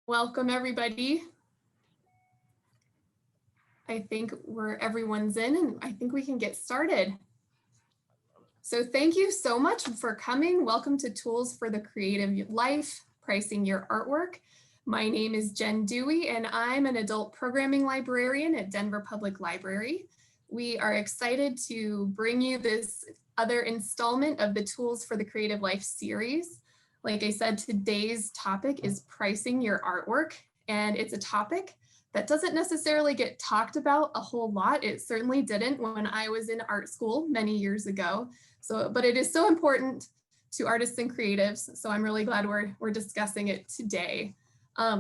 Welcome, everybody. I think everyone's in, and I think we can get started. So thank you so much for coming. Welcome to Tools for the Creative Life, Pricing Your Artwork. My name is Jen Dewey, and I'm an adult programming librarian at Denver Public Library. We are excited to bring you this other installment of the Tools for the Creative Life series. Like I said, today's topic is pricing your artwork, and it's a topic that doesn't necessarily get talked about a whole lot. It certainly didn't when I was in art school many years ago. But it is so important to artists and creatives. So I'm really glad we're discussing it today.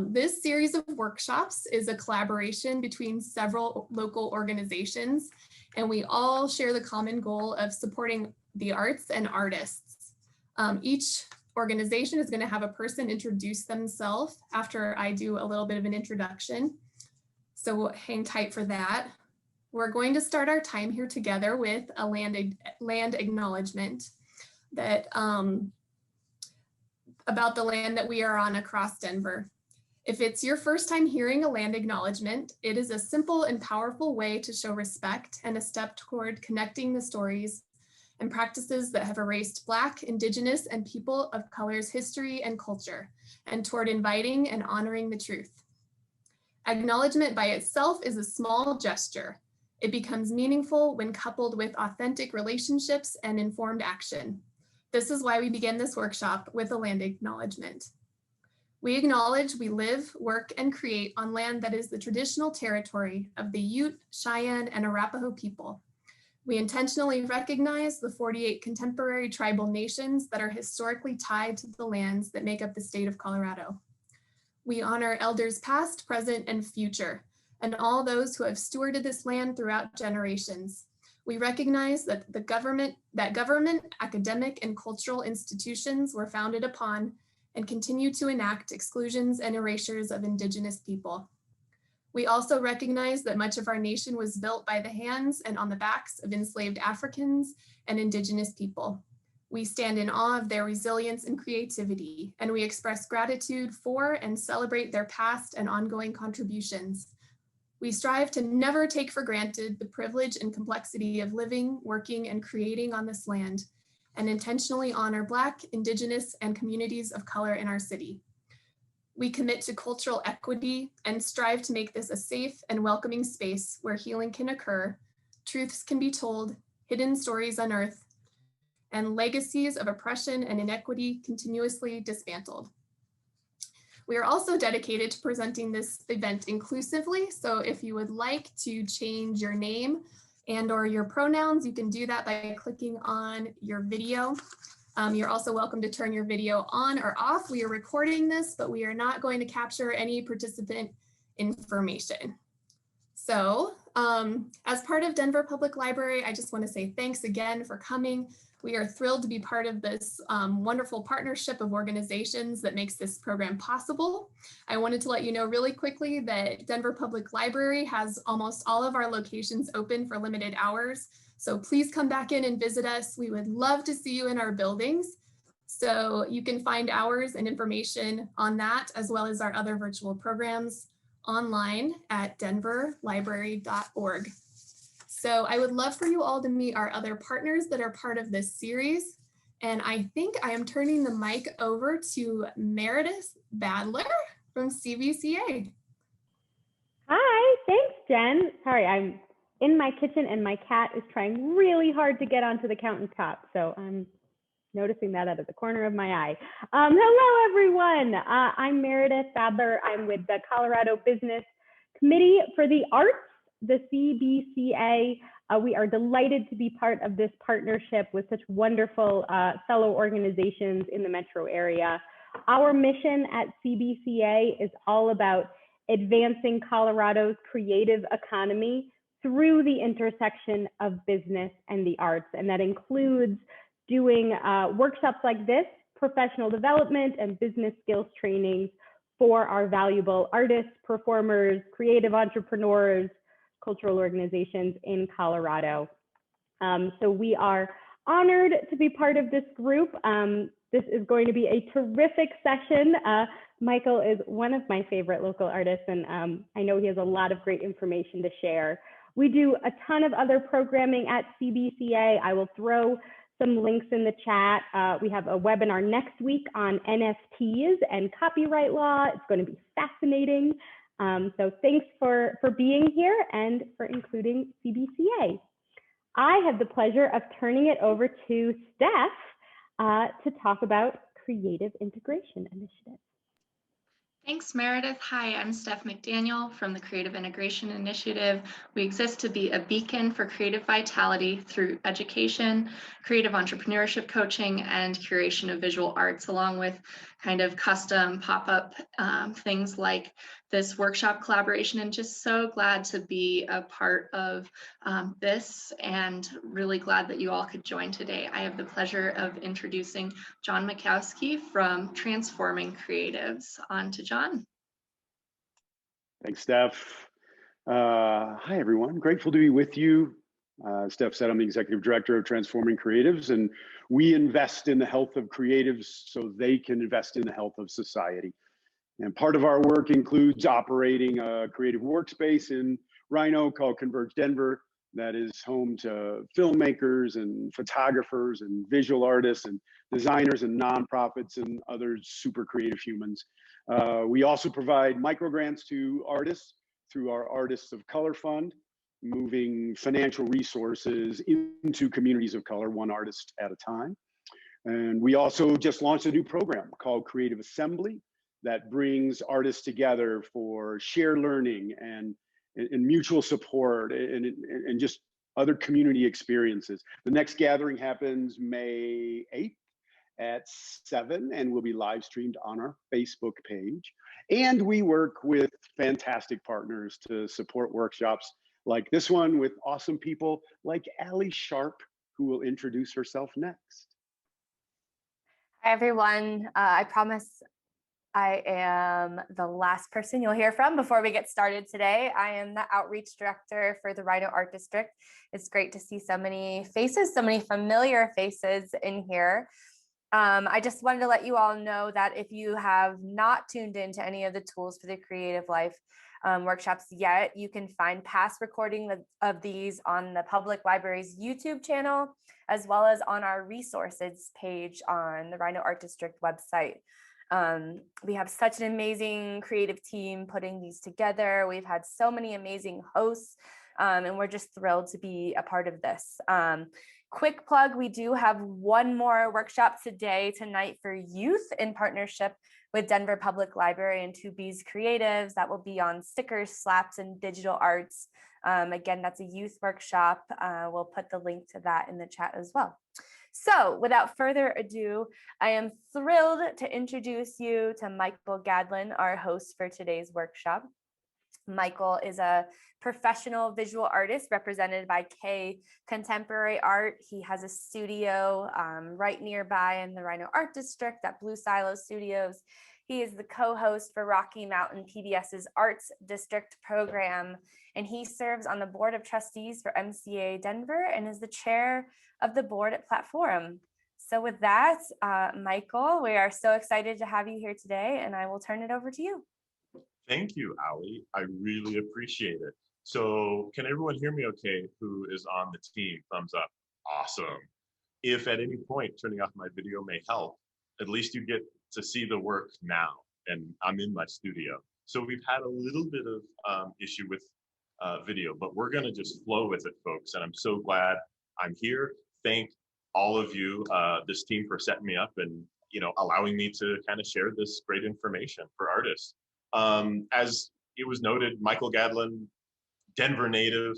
This series of workshops is a collaboration between several local organizations, and we all share the common goal of supporting the arts and artists. Each organization is going to have a person introduce themselves after I do a little bit of an introduction. So hang tight for that. We're going to start our time here together with a land acknowledgement that about the land that we are on across Denver. If it's your first time hearing a land acknowledgement, it is a simple and powerful way to show respect and a step toward connecting the stories and practices that have erased Black, Indigenous, and people of color's history and culture, and toward inviting and honoring the truth. Acknowledgement by itself is a small gesture. It becomes meaningful when coupled with authentic relationships and informed action. This is why we begin this workshop with a land acknowledgement. We acknowledge we live, work, and create on land that is the traditional territory of the Ute, Cheyenne, and Arapaho people. We intentionally recognize the 48 contemporary tribal nations that are historically tied to the lands that make up the state of Colorado. We honor elders past, present, and future, and all those who have stewarded this land throughout generations. We recognize that government, academic, and cultural institutions were founded upon and continue to enact exclusions and erasures of Indigenous people. We also recognize that much of our nation was built by the hands and on the backs of enslaved Africans and Indigenous people. We stand in awe of their resilience and creativity, and we express gratitude for and celebrate their past and ongoing contributions. We strive to never take for granted the privilege and complexity of living, working, and creating on this land, and intentionally honor Black, Indigenous, and communities of color in our city. We commit to cultural equity and strive to make this a safe and welcoming space where healing can occur, truths can be told, hidden stories unearthed, and legacies of oppression and inequity continuously dismantled. We are also dedicated to presenting this event inclusively. So if you would like to change your name and/or your pronouns, you can do that by clicking on your video. You're also welcome to turn your video on or off. We are recording this, but we are not going to capture any participant information. So as part of Denver Public Library, I just want to say thanks again for coming. We are thrilled to be part of this wonderful partnership of organizations that makes this program possible. I wanted to let you know really quickly that Denver Public Library has almost all of our locations open for limited hours. So please come back in and visit us. We would love to see you in our buildings. So you can find hours and information on that, as well as our other virtual programs online at denverlibrary.org. So I would love for you all to meet our other partners that are part of this series. And I think I am turning the mic over to Meredith Badler from CBCA. Hi, thanks, Jen. Sorry, I'm in my kitchen and my cat is trying really hard to get onto the countertop. So I'm noticing that out of the corner of my eye. Hello, everyone. I'm Meredith Badler. I'm with the Colorado Business Committee for the Arts, the CBCA. We are delighted to be part of this partnership with such wonderful fellow organizations in the metro area. Our mission at CBCA is all about advancing Colorado's creative economy through the intersection of business and the arts. And that includes doing workshops like this, professional development and business skills trainings for our valuable artists, performers, creative entrepreneurs, cultural organizations in Colorado. So we are honored to be part of this group. This is going to be a terrific session. Michael is one of my favorite local artists, and I know he has a lot of great information to share. We do a ton of other programming at CBCA. I will throw some links in the chat. We have a webinar next week on NFTs and copyright law. It's going to be fascinating. So thanks for being here and for including CBCA. I have the pleasure of turning it over to Steph to talk about creative integration initiatives. Thanks, Meredith. Hi, I'm Steph Mcdaniel from the Creative Integration Initiative. We exist to be a beacon for creative vitality through education, creative entrepreneurship coaching, and curation of visual arts, along with kind of custom pop-up things like this workshop collaboration. And just so glad to be a part of this, and really glad that you all could join today. I have the pleasure of introducing John Makowsky from Transforming Creatives. On to John. Thanks, Steph. Hi, everyone. Grateful to be with you. Steph said I'm the Executive Director of Transforming Creatives, and we invest in the health of creatives so they can invest in the health of society. And part of our work includes operating a creative workspace in Rhino called Converge Denver that is home to filmmakers and photographers and visual artists and designers and nonprofits and other super creative humans. We also provide microgrants to artists through our Artists of Color Fund, moving financial resources into communities of color, one artist at a time. And we also just launched a new program called Creative Assembly that brings artists together for shared learning and mutual support and just other community experiences. The next gathering happens May 8th at 7 and will be live streamed on our Facebook page. And we work with fantastic partners to support workshops like this one with awesome people like Allie Sharp, who will introduce herself next. Hi, everyone. I promise I am the last person you'll hear from before we get started today. I am the Outreach Director for the Rhino Art District. It's great to see so many faces, so many familiar faces in here. I just wanted to let you all know that if you have not tuned into any of the tools for the Creative Life workshops yet, you can find past recording of these on the Public Library's YouTube channel, as well as on our resources page on the Rhino Art District website. We have such an amazing creative team putting these together. We've had so many amazing hosts, and we're just thrilled to be a part of this. Quick plug, we do have one more workshop tonight for youth in partnership with Denver Public Library and 2B's Creatives. That will be on stickers, slaps, and digital arts. Again, that's a youth workshop. We'll put the link to that in the chat as well. So without further ado, I am thrilled to introduce you to Michael Gadlin, our host for today's workshop. Michael is a professional visual artist represented by K Contemporary Art. He has a studio right nearby in the Rhino Art District at Blue Silo Studios. He is the co-host for Rocky Mountain PBS's Arts District program, and he serves on the Board of Trustees for MCA Denver and is the chair of the board at PlatteForum. So with that, Michael, we are so excited to have you here today, and I will turn it over to you. Thank you, Allie. I really appreciate it. So can everyone hear me okay who is on the team? Thumbs up. Awesome. If at any point turning off my video may help, at least you get to see the work now, and I'm in my studio. So we've had a little bit of issue with video, but we're gonna just flow with it, folks. And I'm so glad I'm here. Thank all of you, this team, for setting me up and allowing me to kind of share this great information for artists. As it was noted, Michael Gadlin, Denver native.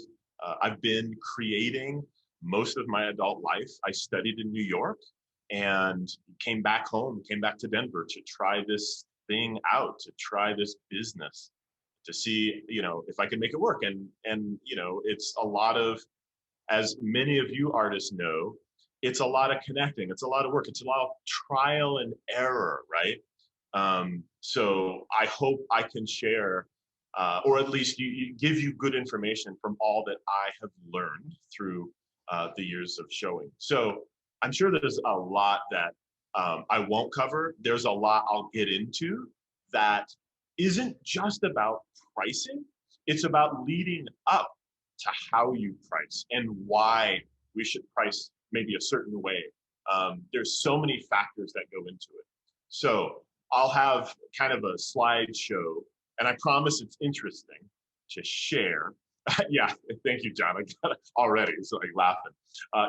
I've been creating most of my adult life. I studied in New York and came back home, came back to Denver to try this thing out, to try this business, to see, if I could make it work. And it's a lot of, as many of you artists know, it's a lot of connecting. It's a lot of work. It's a lot of trial and error, right? So I hope I can share, or at least give you good information from all that I have learned through the years of showing. So I'm sure there's a lot that I won't cover. There's a lot I'll get into that isn't just about pricing. It's about leading up to how you price and why we should price maybe a certain way. There's so many factors that go into it. So I'll have kind of a slideshow, and I promise it's interesting to share. Yeah, thank you, John. I got it already, so like laughing.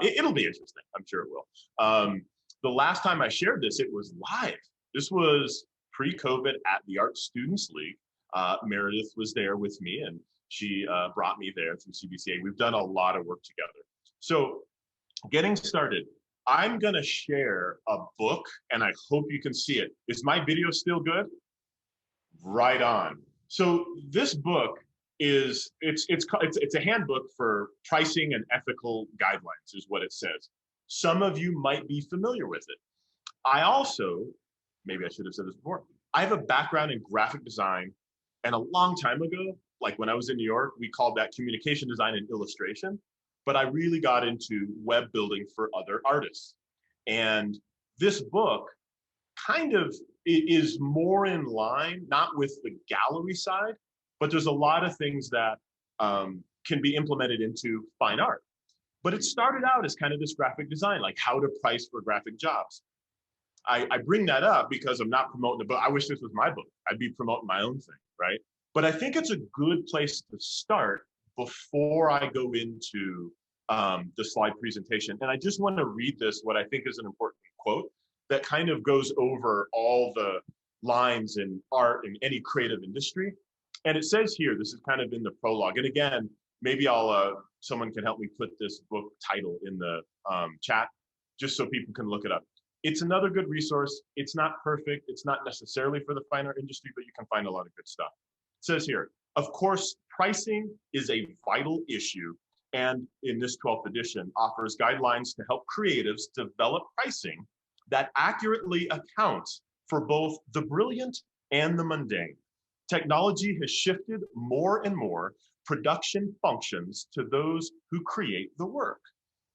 It'll be interesting. I'm sure it will. The last time I shared this, it was live. This was pre-COVID at the Art Students League. Meredith was there with me, and she brought me there through CBCA. We've done a lot of work together. So getting started, I'm gonna share a book, and I hope you can see it. Is my video still good? Right on. So this book is, it's a handbook for pricing and ethical guidelines is what it says. Some of you might be familiar with it. I also, maybe I should have said this before, I have a background in graphic design, and a long time ago, like when I was in New York, we called that communication design and illustration, but I really got into web building for other artists. And this book kind of is more in line, not with the gallery side, but there's a lot of things that can be implemented into fine art. But it started out as kind of this graphic design, like how to price for graphic jobs. I bring that up because I'm not promoting the book. I wish this was my book. I'd be promoting my own thing, right? But I think it's a good place to start before I go into the slide presentation. And I just want to read this, what I think is an important quote that kind of goes over all the lines in art in any creative industry. And it says here, this is kind of in the prologue. And again, maybe someone can help me put this book title in the chat, just so people can look it up. It's another good resource. It's not perfect. It's not necessarily for the fine art industry, but you can find a lot of good stuff. It says here, of course, pricing is a vital issue, and in this 12th edition offers guidelines to help creatives develop pricing that accurately accounts for both the brilliant and the mundane. Technology has shifted more and more production functions to those who create the work.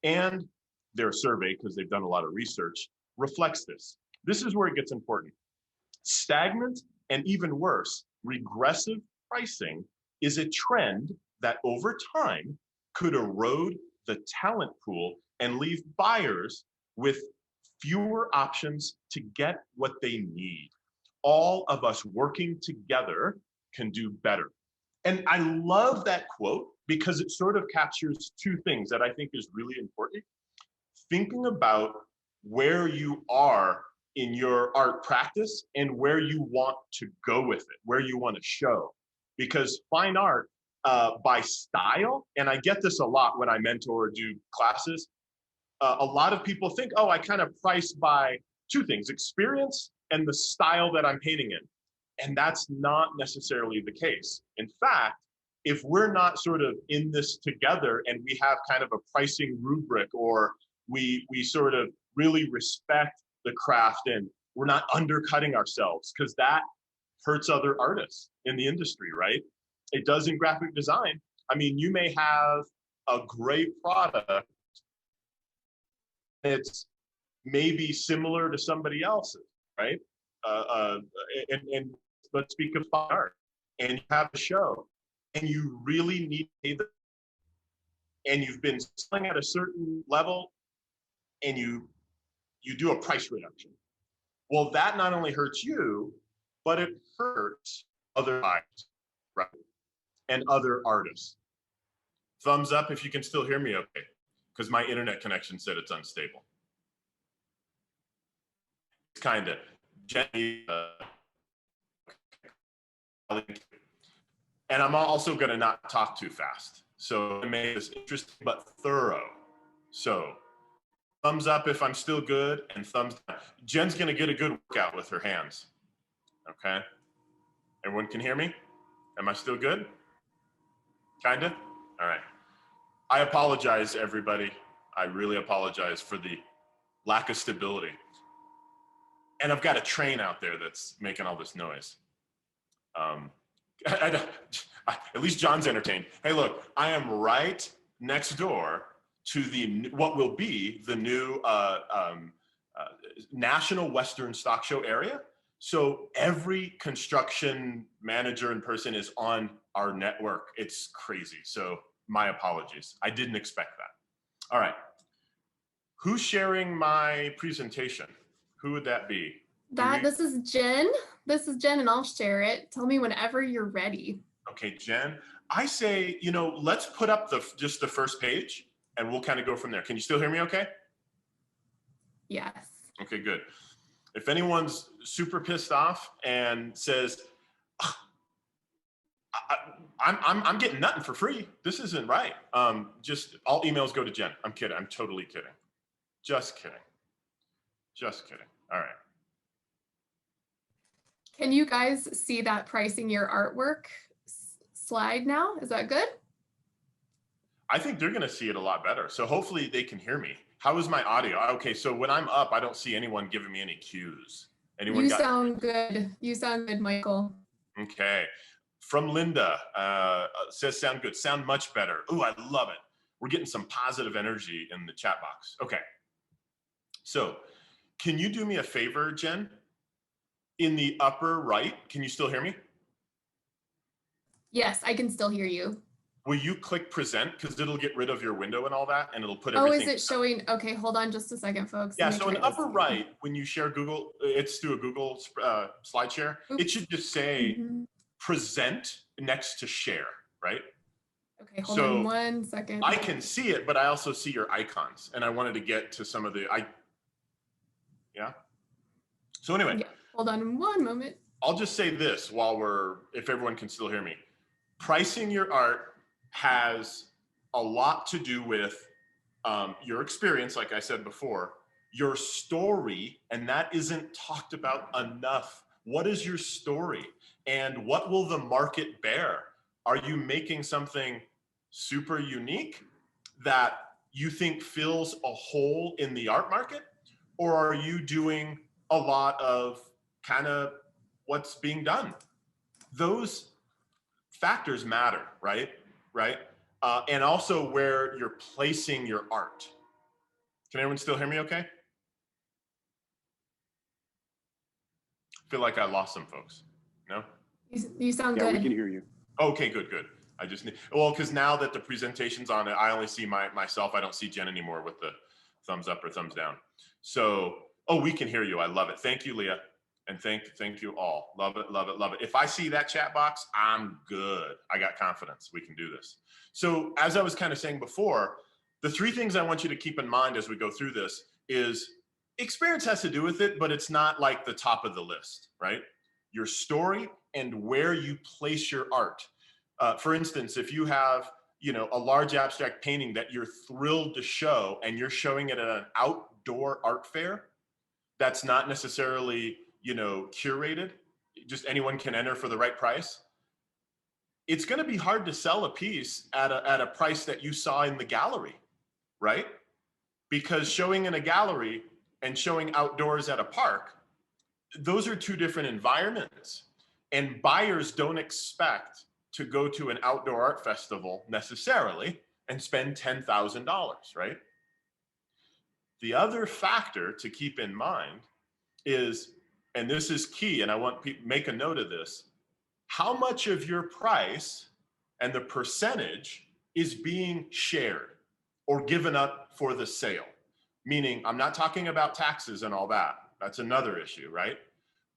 And their survey, because they've done a lot of research, reflects this. This is where it gets important. Stagnant and even worse, regressive pricing is a trend that over time could erode the talent pool and leave buyers with fewer options to get what they need. All of us working together can do better. And I love that quote because it sort of captures two things that I think is really important. Thinking about where you are in your art practice and where you want to go with it, where you want to show. Because fine art, by style, and I get this a lot when I mentor or do classes, a lot of people think, oh, I kind of price by two things, experience and the style that I'm painting in. And that's not necessarily the case. In fact, if we're not sort of in this together and we have kind of a pricing rubric, or we sort of really respect the craft and we're not undercutting ourselves, because that hurts other artists in the industry, right? It does in graphic design. I mean, you may have a great product. It's maybe similar to somebody else's, right? And let's speak of fine art. And you have a show, and you really need to pay them, and you've been selling at a certain level, and you do a price reduction. Well, that not only hurts you, but it hurts other buyers, right? And other artists. Thumbs up if you can still hear me okay, because my internet connection said it's unstable. It's kind of gently, and I'm also going to not talk too fast. So I made this interesting but thorough. So thumbs up if I'm still good, and thumbs down. Jen's going to get a good workout with her hands. Okay. Everyone can hear me? Am I still good? Kinda? All right. I apologize, everybody. I really apologize for the lack of stability. And I've got a train out there that's making all this noise. At least John's entertained. Hey, look, I am right next door to what will be the new national Western stock show area. So every construction manager and person is on our network. It's crazy. So my apologies. I didn't expect that. All right. Who's sharing my presentation? Who would that be? This is Jen. This is Jen, and I'll share it. Tell me whenever you're ready. Okay, Jen. I say, let's put up just the first page and we'll kind of go from there. Can you still hear me okay? Yes. Okay, good. If anyone's super pissed off and says, I'm getting nothing for free, this isn't right. Just all emails go to Jen. I'm kidding. I'm totally kidding. Just kidding. Just kidding. All right. Can you guys see that pricing your artwork slide now? Is that good? I think they're going to see it a lot better. So hopefully they can hear me. How is my audio? Okay, so when I'm up, I don't see anyone giving me any cues. Anyone? You sound good. You sound good, Michael. Okay. From Linda, says sound good. Sound much better. Ooh, I love it. We're getting some positive energy in the chat box. Okay. So can you do me a favor, Jen? In the upper right, can you still hear me? Yes, I can still hear you. Will you click present? Because it'll get rid of your window and all that, and it'll put everything. Oh, is it showing? Okay, hold on just a second, folks. Yeah, so in the upper right, when you share Google, it's through a Google slide share. Oops. It should just say present next to share, right? Okay, hold on 1 second. I can see it, but I also see your icons, and I wanted to get to some of the, yeah? So anyway. Yeah, hold on 1 moment. I'll just say this if everyone can still hear me. Pricing your art has a lot to do with your experience, like I said before, your story, and that isn't talked about enough. What is your story? And what will the market bear? Are you making something super unique that you think fills a hole in the art market? Or are you doing a lot of kind of what's being done? Those factors matter, right? And also where you're placing your art. Can everyone still hear me okay? I feel like I lost some folks. No? You sound good. Yeah, we can hear you. Okay, good. I just need, because now that the presentation's on it, I only see myself. I don't see Jen anymore with the thumbs up or thumbs down. So, we can hear you. I love it. Thank you, Leah. And thank you all. Love it. If I see that chat box, I'm good. I got confidence. We can do this. So as I was kind of saying before, the 3 things I want you to keep in mind as we go through this is experience has to do with it, but it's not like the top of the list, right? Your story and where you place your art. For instance, if you have, a large abstract painting that you're thrilled to show and you're showing it at an outdoor art fair, that's not necessarily curated, just anyone can enter for the right price. It's going to be hard to sell a piece at a price that you saw in the gallery, right? Because showing in a gallery and showing outdoors at a park, those are 2 different environments. And buyers don't expect to go to an outdoor art festival necessarily and spend $10,000, right? The other factor to keep in mind is, and this is key, and I want people make a note of this, how much of your price and the percentage is being shared or given up for the sale? Meaning, I'm not talking about taxes and all that. That's another issue, right?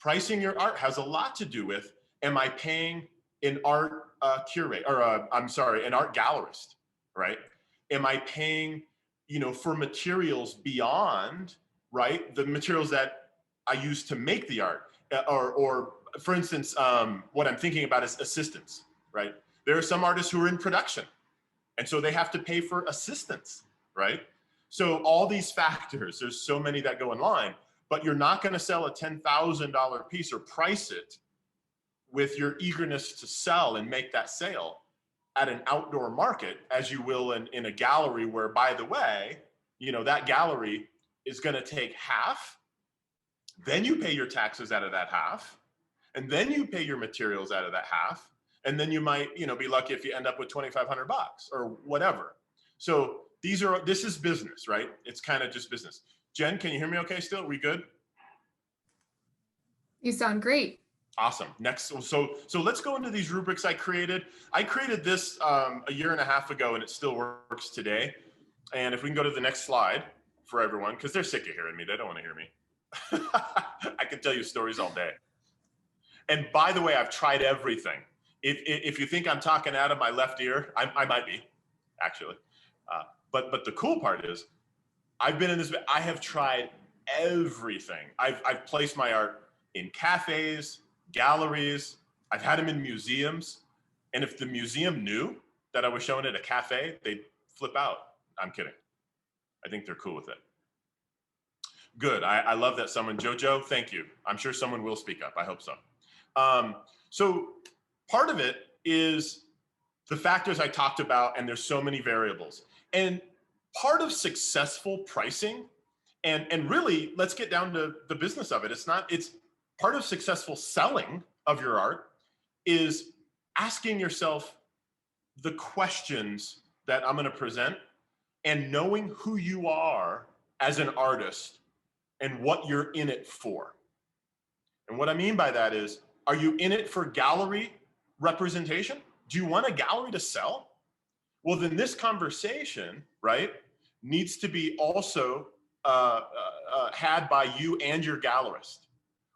Pricing your art has a lot to do with, am I paying an art an art gallerist, right? Am I paying, for materials beyond, right? The materials that I use to make the art, or for instance, what I'm thinking about is assistance, right? There are some artists who are in production, and so they have to pay for assistance, right? So all these factors, there's so many that go in line, but you're not going to sell a $10,000 piece or price it with your eagerness to sell and make that sale at an outdoor market as you will in a gallery where, by the way, that gallery is going to take half. Then you pay your taxes out of that half, and then you pay your materials out of that half, and then you might, be lucky if you end up with $2,500 or whatever. So this is business, right? It's kind of just business. Jen, can you hear me okay still? Are we good? You sound great. Awesome. Next, so let's go into these rubrics I created. I created this a year and a half ago, and it still works today. And if we can go to the next slide for everyone, because they're sick of hearing me. They don't want to hear me. I could tell you stories all day. And by the way, I've tried everything. If you think I'm talking out of my left ear, I might be, actually. But the cool part is, I've been in this. I have tried everything. I've placed my art in cafes, galleries. I've had them in museums. And if the museum knew that I was showing it at a cafe, they'd flip out. I'm kidding. I think they're cool with it. Good. I love that someone, Jojo, thank you. I'm sure someone will speak up. I hope so. So part of it is the factors I talked about, and there's so many variables. And part of successful pricing, and really, let's get down to the business of it. It's part of successful selling of your art is asking yourself the questions that I'm going to present and knowing who you are as an artist and what you're in it for. And what I mean by that is, are you in it for gallery representation? Do you want a gallery to sell? Well, then this conversation, right, needs to be also had by you and your gallerist.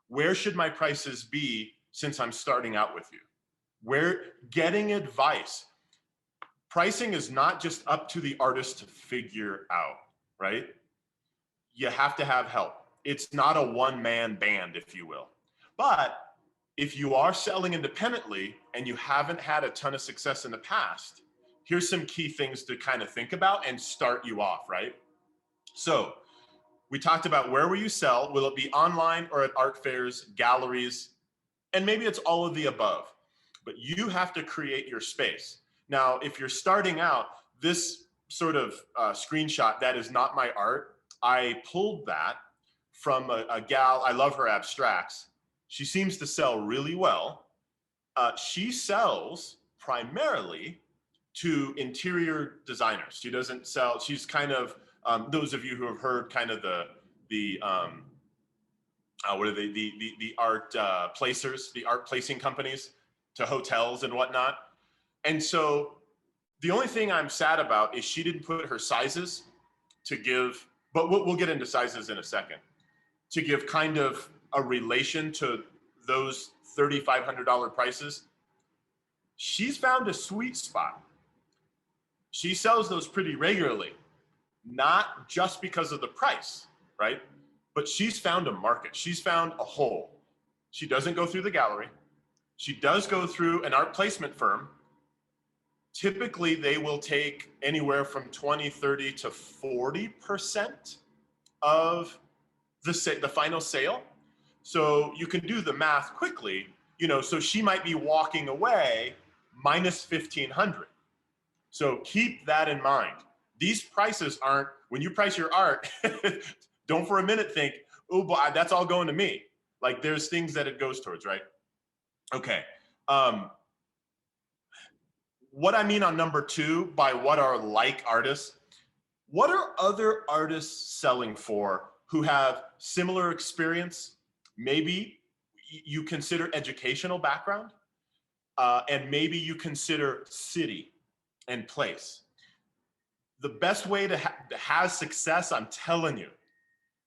Where should my prices be since I'm starting out with you? Where getting advice. Pricing is not just up to the artist to figure out, right? You have to have help. It's not a one-man band, if you will. But if you are selling independently and you haven't had a ton of success in the past, here's some key things to kind of think about and start you off, right? So we talked about where will you sell? Will it be online or at art fairs, galleries, and maybe it's all of the above. But you have to create your space. Now, if you're starting out, this sort of screenshot, that is not my art. I pulled that from a gal. I love her abstracts. She seems to sell really well. She sells primarily to interior designers. She doesn't sell, she's kind of, those of you who have heard kind of the what are they, the art placers, the art placing companies to hotels and whatnot. And so the only thing I'm sad about is she didn't put her sizes to give, but we'll get into sizes in a second, to give kind of a relation to those $3,500 prices. She's found a sweet spot. She sells those pretty regularly, not just because of the price, right? But she's found a market. She's found a hole. She doesn't go through the gallery. She does go through an art placement firm. Typically, they will take anywhere from 20, 30 to 40% of the final sale. So you can do the math quickly, you know, so she might be walking away minus 1,500. So keep that in mind. These prices aren't, when you price your art, don't for a minute think, oh, boy, that's all going to me. Like there's things that it goes towards, right? Okay. What I mean on number 2 by what are like artists, what are other artists selling for who have similar experience? Maybe you consider educational background, and maybe you consider city and place. The best way to have success, I'm telling you,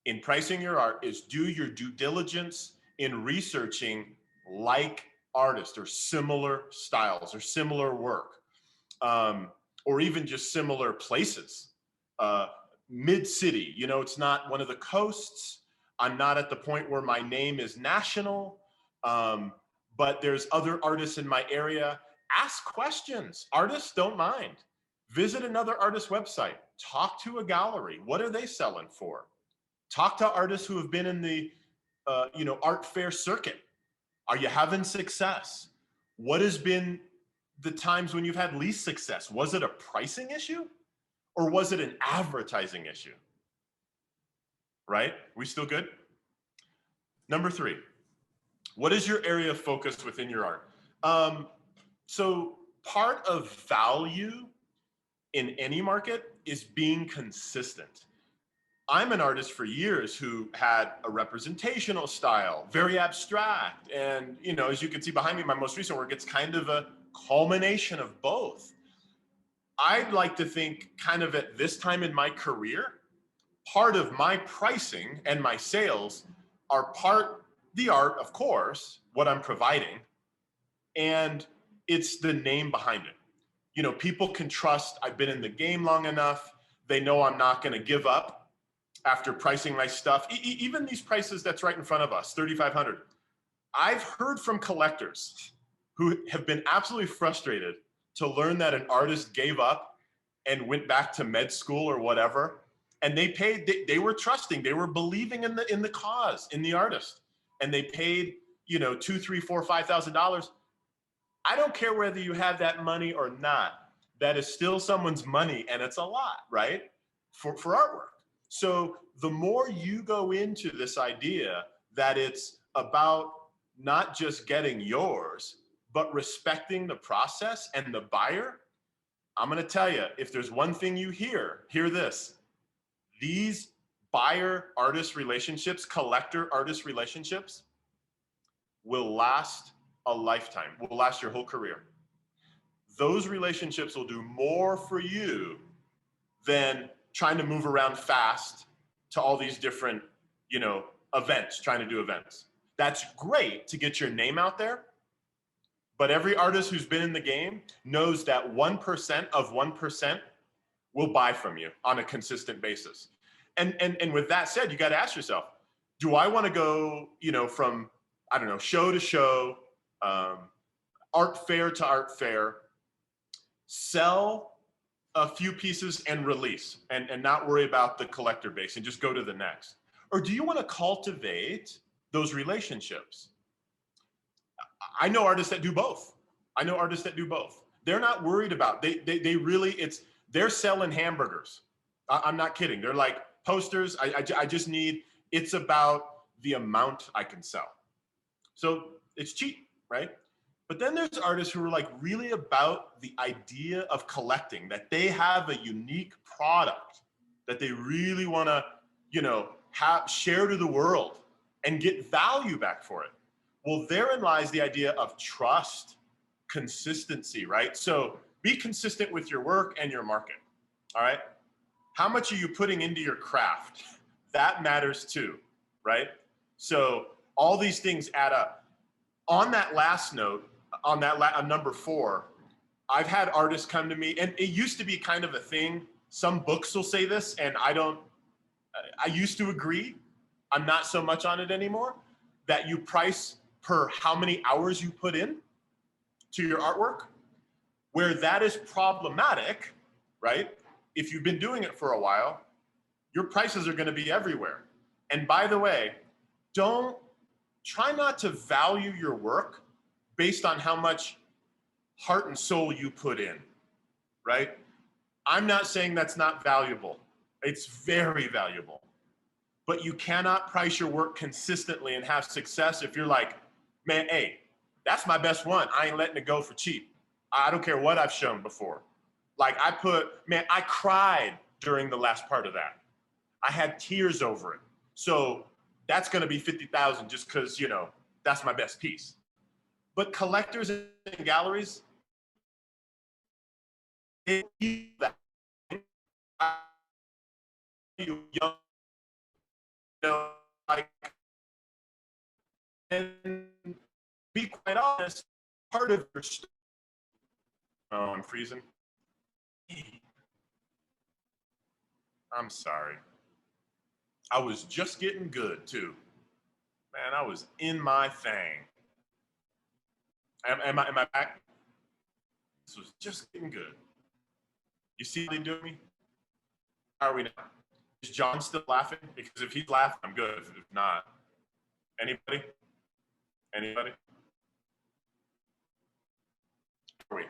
in pricing your art is do your due diligence in researching like artists or similar styles or similar work, or even just similar places. Mid-city, you know, it's not one of the coasts. I'm not at the point where my name is national, but there's other artists in my area. Ask questions. Artists don't mind. Visit another artist's website. Talk to a gallery. What are they selling for? Talk to artists who have been in the art fair circuit. Are you having success? What has been the times when you've had least success? Was it a pricing issue or was it an advertising issue? Right? We still good? Number 3, what is your area of focus within your art? So part of value in any market is being consistent. I'm an artist for years who had a representational style, very abstract. And, you know, as you can see behind me, my most recent work, it's kind of a culmination of both. I'd like to think kind of at this time in my career, part of my pricing and my sales are part the art, of course, what I'm providing, and it's the name behind it. You know, people can trust I've been in the game long enough. They know I'm not going to give up after pricing my stuff. Even these prices that's right in front of us, $3,500. I've heard from collectors who have been absolutely frustrated to learn that an artist gave up and went back to med school or whatever, and they paid. They were trusting. They were believing in the cause, in the artist, and they paid, you know, $2,000, $3,000, $4,000, $5,000. I don't care whether you have that money or not. That is still someone's money, and it's a lot, right? For artwork. So the more you go into this idea that it's about not just getting yours, but respecting the process and the buyer, I'm going to tell you, if there's one thing you hear this. These buyer-artist relationships, collector-artist relationships will last a lifetime, will last your whole career. Those relationships will do more for you than trying to move around fast to all these different, you know, events, trying to do events. That's great to get your name out there, but every artist who's been in the game knows that 1% of 1% will buy from you on a consistent basis. And with that said, you got to ask yourself, do I want to go, you know, from, I don't know, show to show, art fair to art fair, sell a few pieces and release and not worry about the collector base and just go to the next? Or do you want to cultivate those relationships? I know artists that do both. They're not worried about, they really, they're selling hamburgers. I'm not kidding. They're like posters. I just need, it's about the amount I can sell. So it's cheap, right? But then there's artists who are like really about the idea of collecting, that they have a unique product that they really want to, you know, share to the world and get value back for it. Well, therein lies the idea of trust, consistency, right? So be consistent with your work and your market, all right? How much are you putting into your craft? That matters too, right? So all these things add up. On that last note, on that number 4, I've had artists come to me, and it used to be kind of a thing. Some books will say this, and I used to agree. I'm not so much on it anymore, that you price per how many hours you put in to your artwork. Where that is problematic, right? If you've been doing it for a while, your prices are going to be everywhere. And by the way, try not to value your work based on how much heart and soul you put in, right? I'm not saying that's not valuable. It's very valuable. But you cannot price your work consistently and have success if you're like, man, hey, that's my best one. I ain't letting it go for cheap. I don't care what I've shown before. Like I cried during the last part of that. I had tears over it. So that's going to be 50,000 just because, you know, that's my best piece. But collectors and galleries, they feel that. You young, you know, like, and be quite honest, part of your story. Oh, I'm freezing. I'm sorry. I was just getting good too. Man, I was in my thing. Am I back? This was just getting good. You see what they do to me? How are we now? Is John still laughing? Because if he's laughing, I'm good. If not, anybody? Anybody? Are we?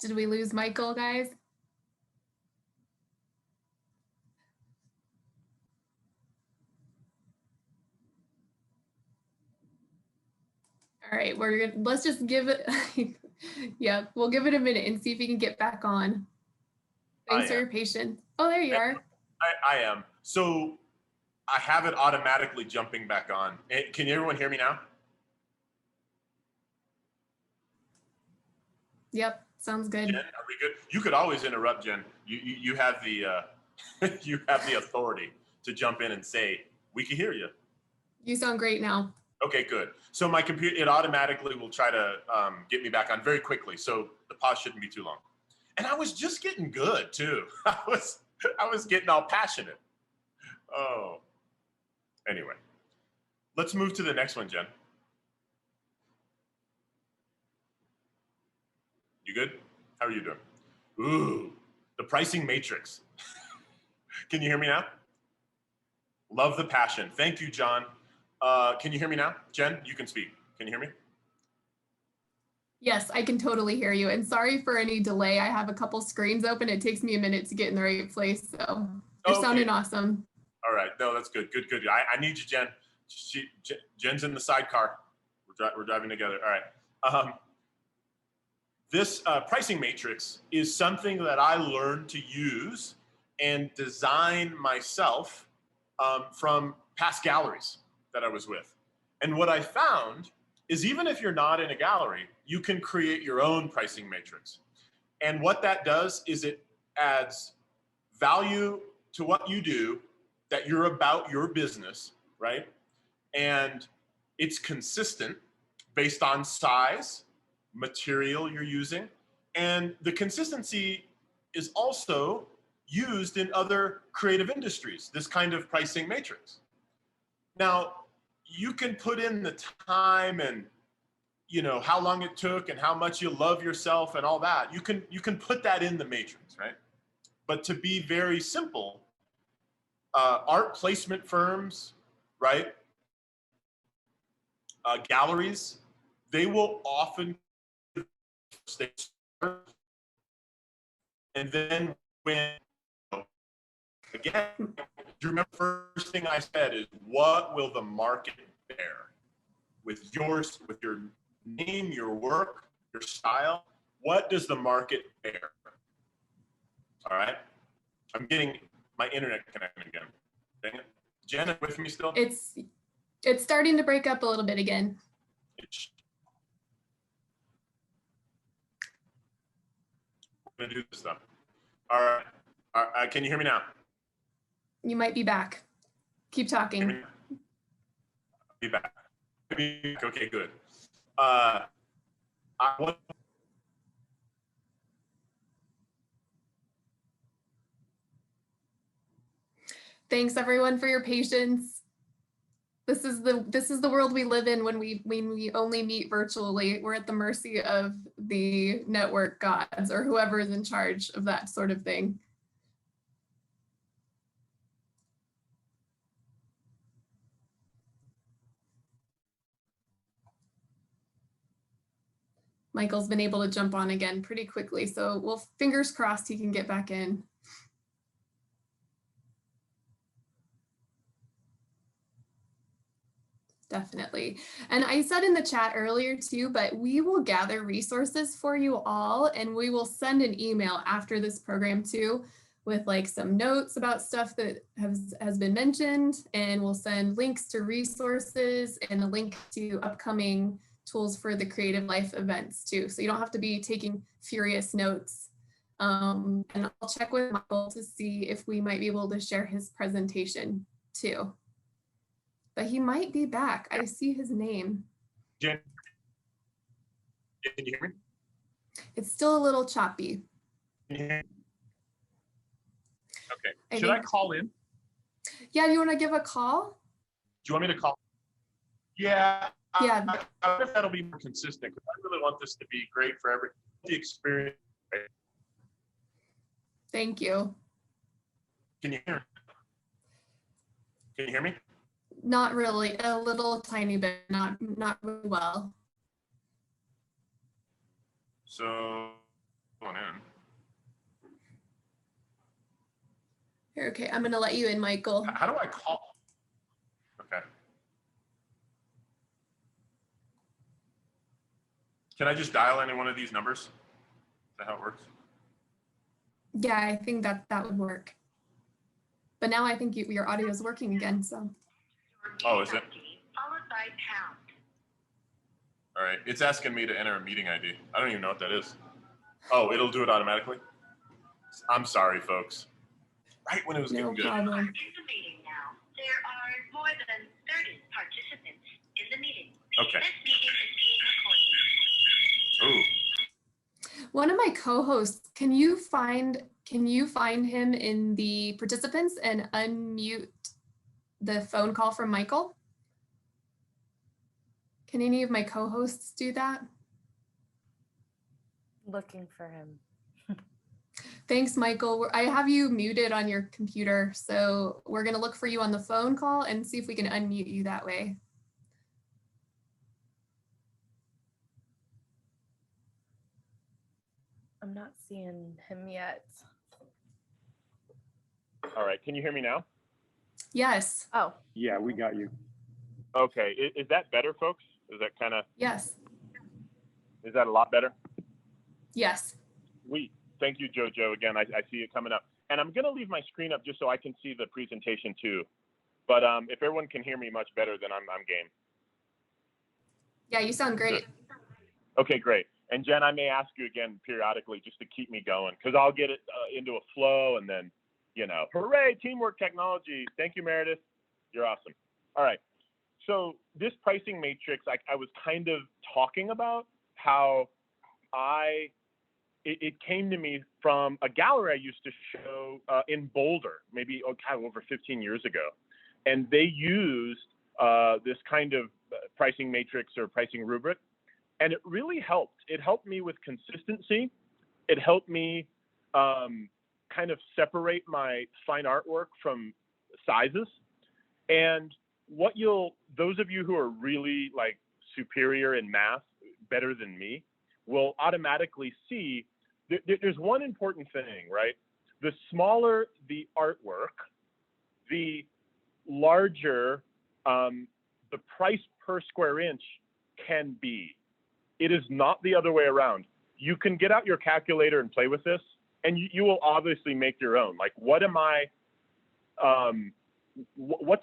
Did we lose Michael, guys? All right, let's just give it, yeah, we'll give it a minute and see if we can get back on. Thanks for your patience. Oh, there you are. I am. So I have it automatically jumping back on. Can everyone hear me now? Yep, sounds good. Jen, are we good? You could always interrupt, Jen. You have the you have the authority to jump in and say, we can hear you. You sound great now. Okay, good. So my computer, it automatically will try to get me back on very quickly. So the pause shouldn't be too long. And I was just getting good too. I was getting all passionate. Oh, anyway, let's move to the next one, Jen. You good? How are you doing? Ooh, the pricing matrix. Can you hear me now? Love the passion. Thank you, John. Can you hear me now? Jen, you can speak. Can you hear me? Yes, I can totally hear you. And sorry for any delay. I have a couple screens open. It takes me a minute to get in the right place. So you're sounding awesome. All right. No, that's good. Good, good. I need you, Jen. Jen's in the sidecar. We're driving together. All right. This pricing matrix is something that I learned to use and design myself from past galleries that I was with. And what I found is even if you're not in a gallery, you can create your own pricing matrix. And what that does is it adds value to what you do, that you're about your business, right? And it's consistent based on size, material you're using, and the consistency is also used in other creative industries, this kind of pricing matrix. Now, you can put in the time and how long it took and how much you love yourself and all that. You can put that in the matrix, right? But to be very simple, art placement firms, right? Galleries, they will often and then when again, do you remember the first thing I said is what will the market bear with yours, with your name, your work, your style? What does the market bear? All right, I'm getting my internet connection again. Dang it. Jen, with me still? It's starting to break up a little bit again. I'm gonna do this stuff. All right. Can you hear me now? You might be back. Keep talking. Be back. Okay, good. Thanks everyone for your patience. This is the world we live in when we only meet virtually. We're at the mercy of the network gods or whoever is in charge of that sort of thing. Michael's been able to jump on again pretty quickly, so we'll fingers crossed he can get back in. Definitely. And I said in the chat earlier too, but we will gather resources for you all and we will send an email after this program too with like some notes about stuff that has been mentioned, and we'll send links to resources and a link to upcoming tools for the Creative Life events too. So you don't have to be taking furious notes. And I'll check with Michael to see if we might be able to share his presentation too. But he might be back. I see his name. Jen, can you hear me? It's still a little choppy. Okay. Should I call in? Yeah, do you want to give a call? Do you want me to call? Yeah. Yeah. I wonder if that'll be more consistent, because I really want this to be great for the experience. Thank you. Can you hear me? Can you hear me? Not really, a little tiny bit, not really well. So, going in. Okay, I'm gonna let you in, Michael. How do I call? Okay. Can I just dial any one of these numbers? Is that how it works? Yeah, I think that would work. But now I think your audio is working again, so. Oh, is it? All right, it's asking me to enter a meeting ID. I don't even know what that is. Oh, it'll do it automatically? I'm sorry, folks. Right when it was No getting good. problem. In the meeting now. There are more than 30 participants in the meeting. Okay. This meeting is being recorded. Ooh, One of my co-hosts, can you find him in the participants and unmute the phone call from Michael? Can any of my co-hosts do that? Looking for him. Thanks, Michael. I have you muted on your computer, so we're going to look for you on the phone call and see if we can unmute you that way. I'm not seeing him yet. All right, can you hear me now? Yes, Oh, Yeah, we got you. Okay, is that better, folks? Is that yes, is that a lot better? yes. Thank you, Jojo. Again, I see it coming up. And I'm gonna leave my screen up just so I can see the presentation too. But if everyone can hear me much better, then I'm game. Yeah, you sound great. Okay, great. And Jen, I may ask you again periodically just to keep me going, because I'll get it into a flow and then, hooray, teamwork technology. Thank you, Meredith. You're awesome. All right. So this pricing matrix, I was kind of talking about how it came to me from a gallery I used to show in Boulder, maybe over 15 years ago. And they used this kind of pricing matrix or pricing rubric. And it really helped. It helped me with consistency. It helped me kind of separate my fine artwork from sizes. And those of you who are really like superior in math, better than me, will automatically see there's one important thing, right? The smaller the artwork, the larger the price per square inch can be. It is not the other way around. You can get out your calculator and play with this, and you will obviously make your own. Like, what's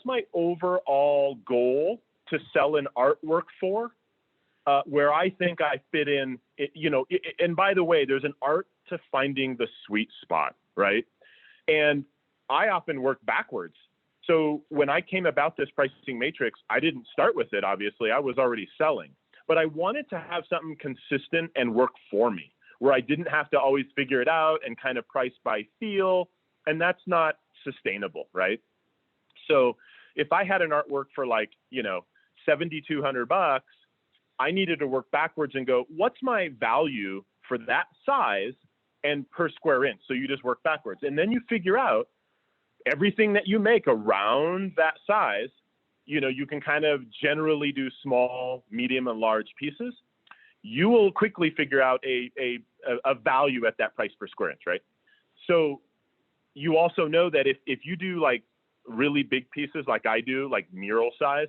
my overall goal to sell an artwork for? Where I think I fit in, and by the way, there's an art to finding the sweet spot, right? And I often work backwards. So when I came about this pricing matrix, I didn't start with it, obviously. I was already selling. But I wanted to have something consistent and work for me, where I didn't have to always figure it out and kind of price by feel. And that's not sustainable, right? So if I had an artwork for like, $7,200, I needed to work backwards and go, what's my value for that size and per square inch? So you just work backwards. And then you figure out everything that you make around that size. You can kind of generally do small, medium, and large pieces. You will quickly figure out a value at that price per square inch, right? So you also know that if you do like really big pieces like I do, like mural size,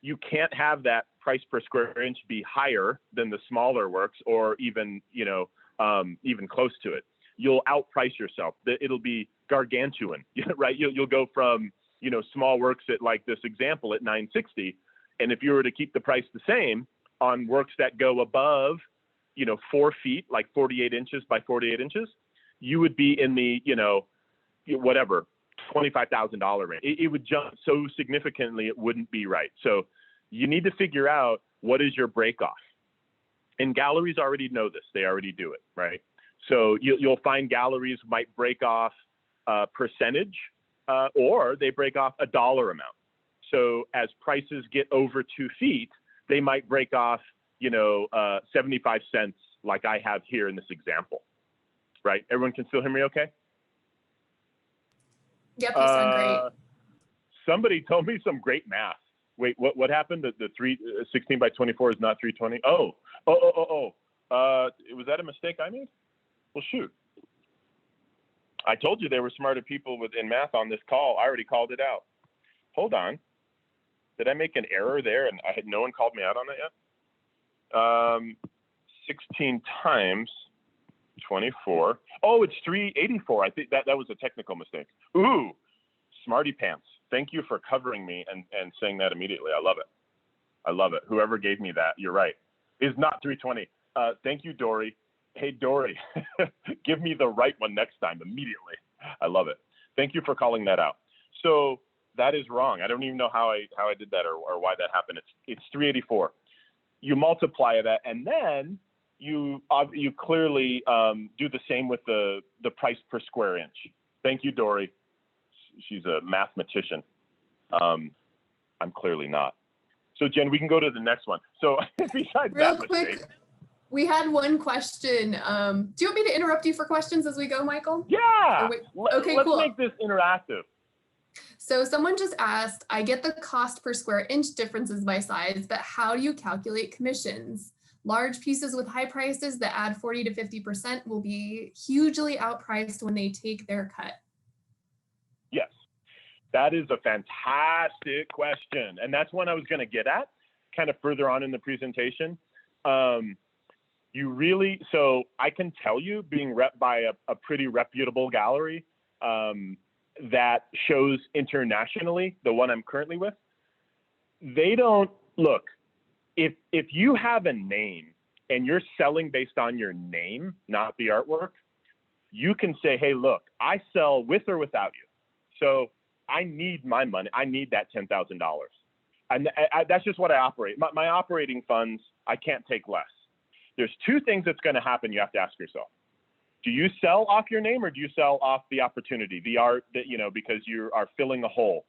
you can't have that price per square inch be higher than the smaller works, or even, even close to it. You'll outprice yourself. It'll be gargantuan, right? You'll go from, small works at like this example at $960. And if you were to keep the price the same on works that go above, 4 feet, like 48 inches by 48 inches, you would be in the, whatever, $25,000 range. It would jump so significantly, it wouldn't be right. So you need to figure out what is your break off. And galleries already know this. They already do it, right? So you'll find galleries might break off a percentage or they break off a dollar amount. So as prices get over 2 feet, they might break off, 75 cents like I have here in this example, right? Everyone can still hear me okay? Yep, you sound great. Somebody told me some great math. Wait, what happened? The 16 by 24 is not 320? Oh. Was that a mistake I made? Well, shoot. I told you there were smarter people in math on this call. I already called it out. Hold on. Did I make an error there and no one called me out on that yet? 16 times 24. Oh, it's 384. I think that was a technical mistake. Ooh, smarty pants. Thank you for covering me and saying that immediately. I love it. I love it. Whoever gave me that, you're right. Is not 320. Thank you, Dory. Hey, Dory, give me the right one next time immediately. I love it. Thank you for calling that out. So that is wrong. I don't even know how I did that or why that happened. It's 384. You multiply that, and then you clearly do the same with the price per square inch. Thank you, Dory. She's a mathematician. I'm clearly not. So Jen, we can go to the next one. So besides Real that quick, mistake, we had one question. Do you want me to interrupt you for questions as we go, Michael? yeah. Okay, Let's cool. make this interactive. So someone just asked, I get the cost per square inch differences by size, but how do you calculate commissions? Large pieces with high prices that add 40 to 50% will be hugely outpriced when they take their cut. Yes, that is a fantastic question. And that's one I was going to get at kind of further on in the presentation. So I can tell you, being rep by a pretty reputable gallery that shows internationally, the one I'm currently with, they don't, look, if you have a name and you're selling based on your name, not the artwork, you can say, hey, look, I sell with or without you. So I need my money. I need that $10,000. And that's just what I operate. My operating funds, I can't take less. There's two things that's going to happen you have to ask yourself. Do you sell off your name or do you sell off the opportunity, the art that, because you are filling a hole,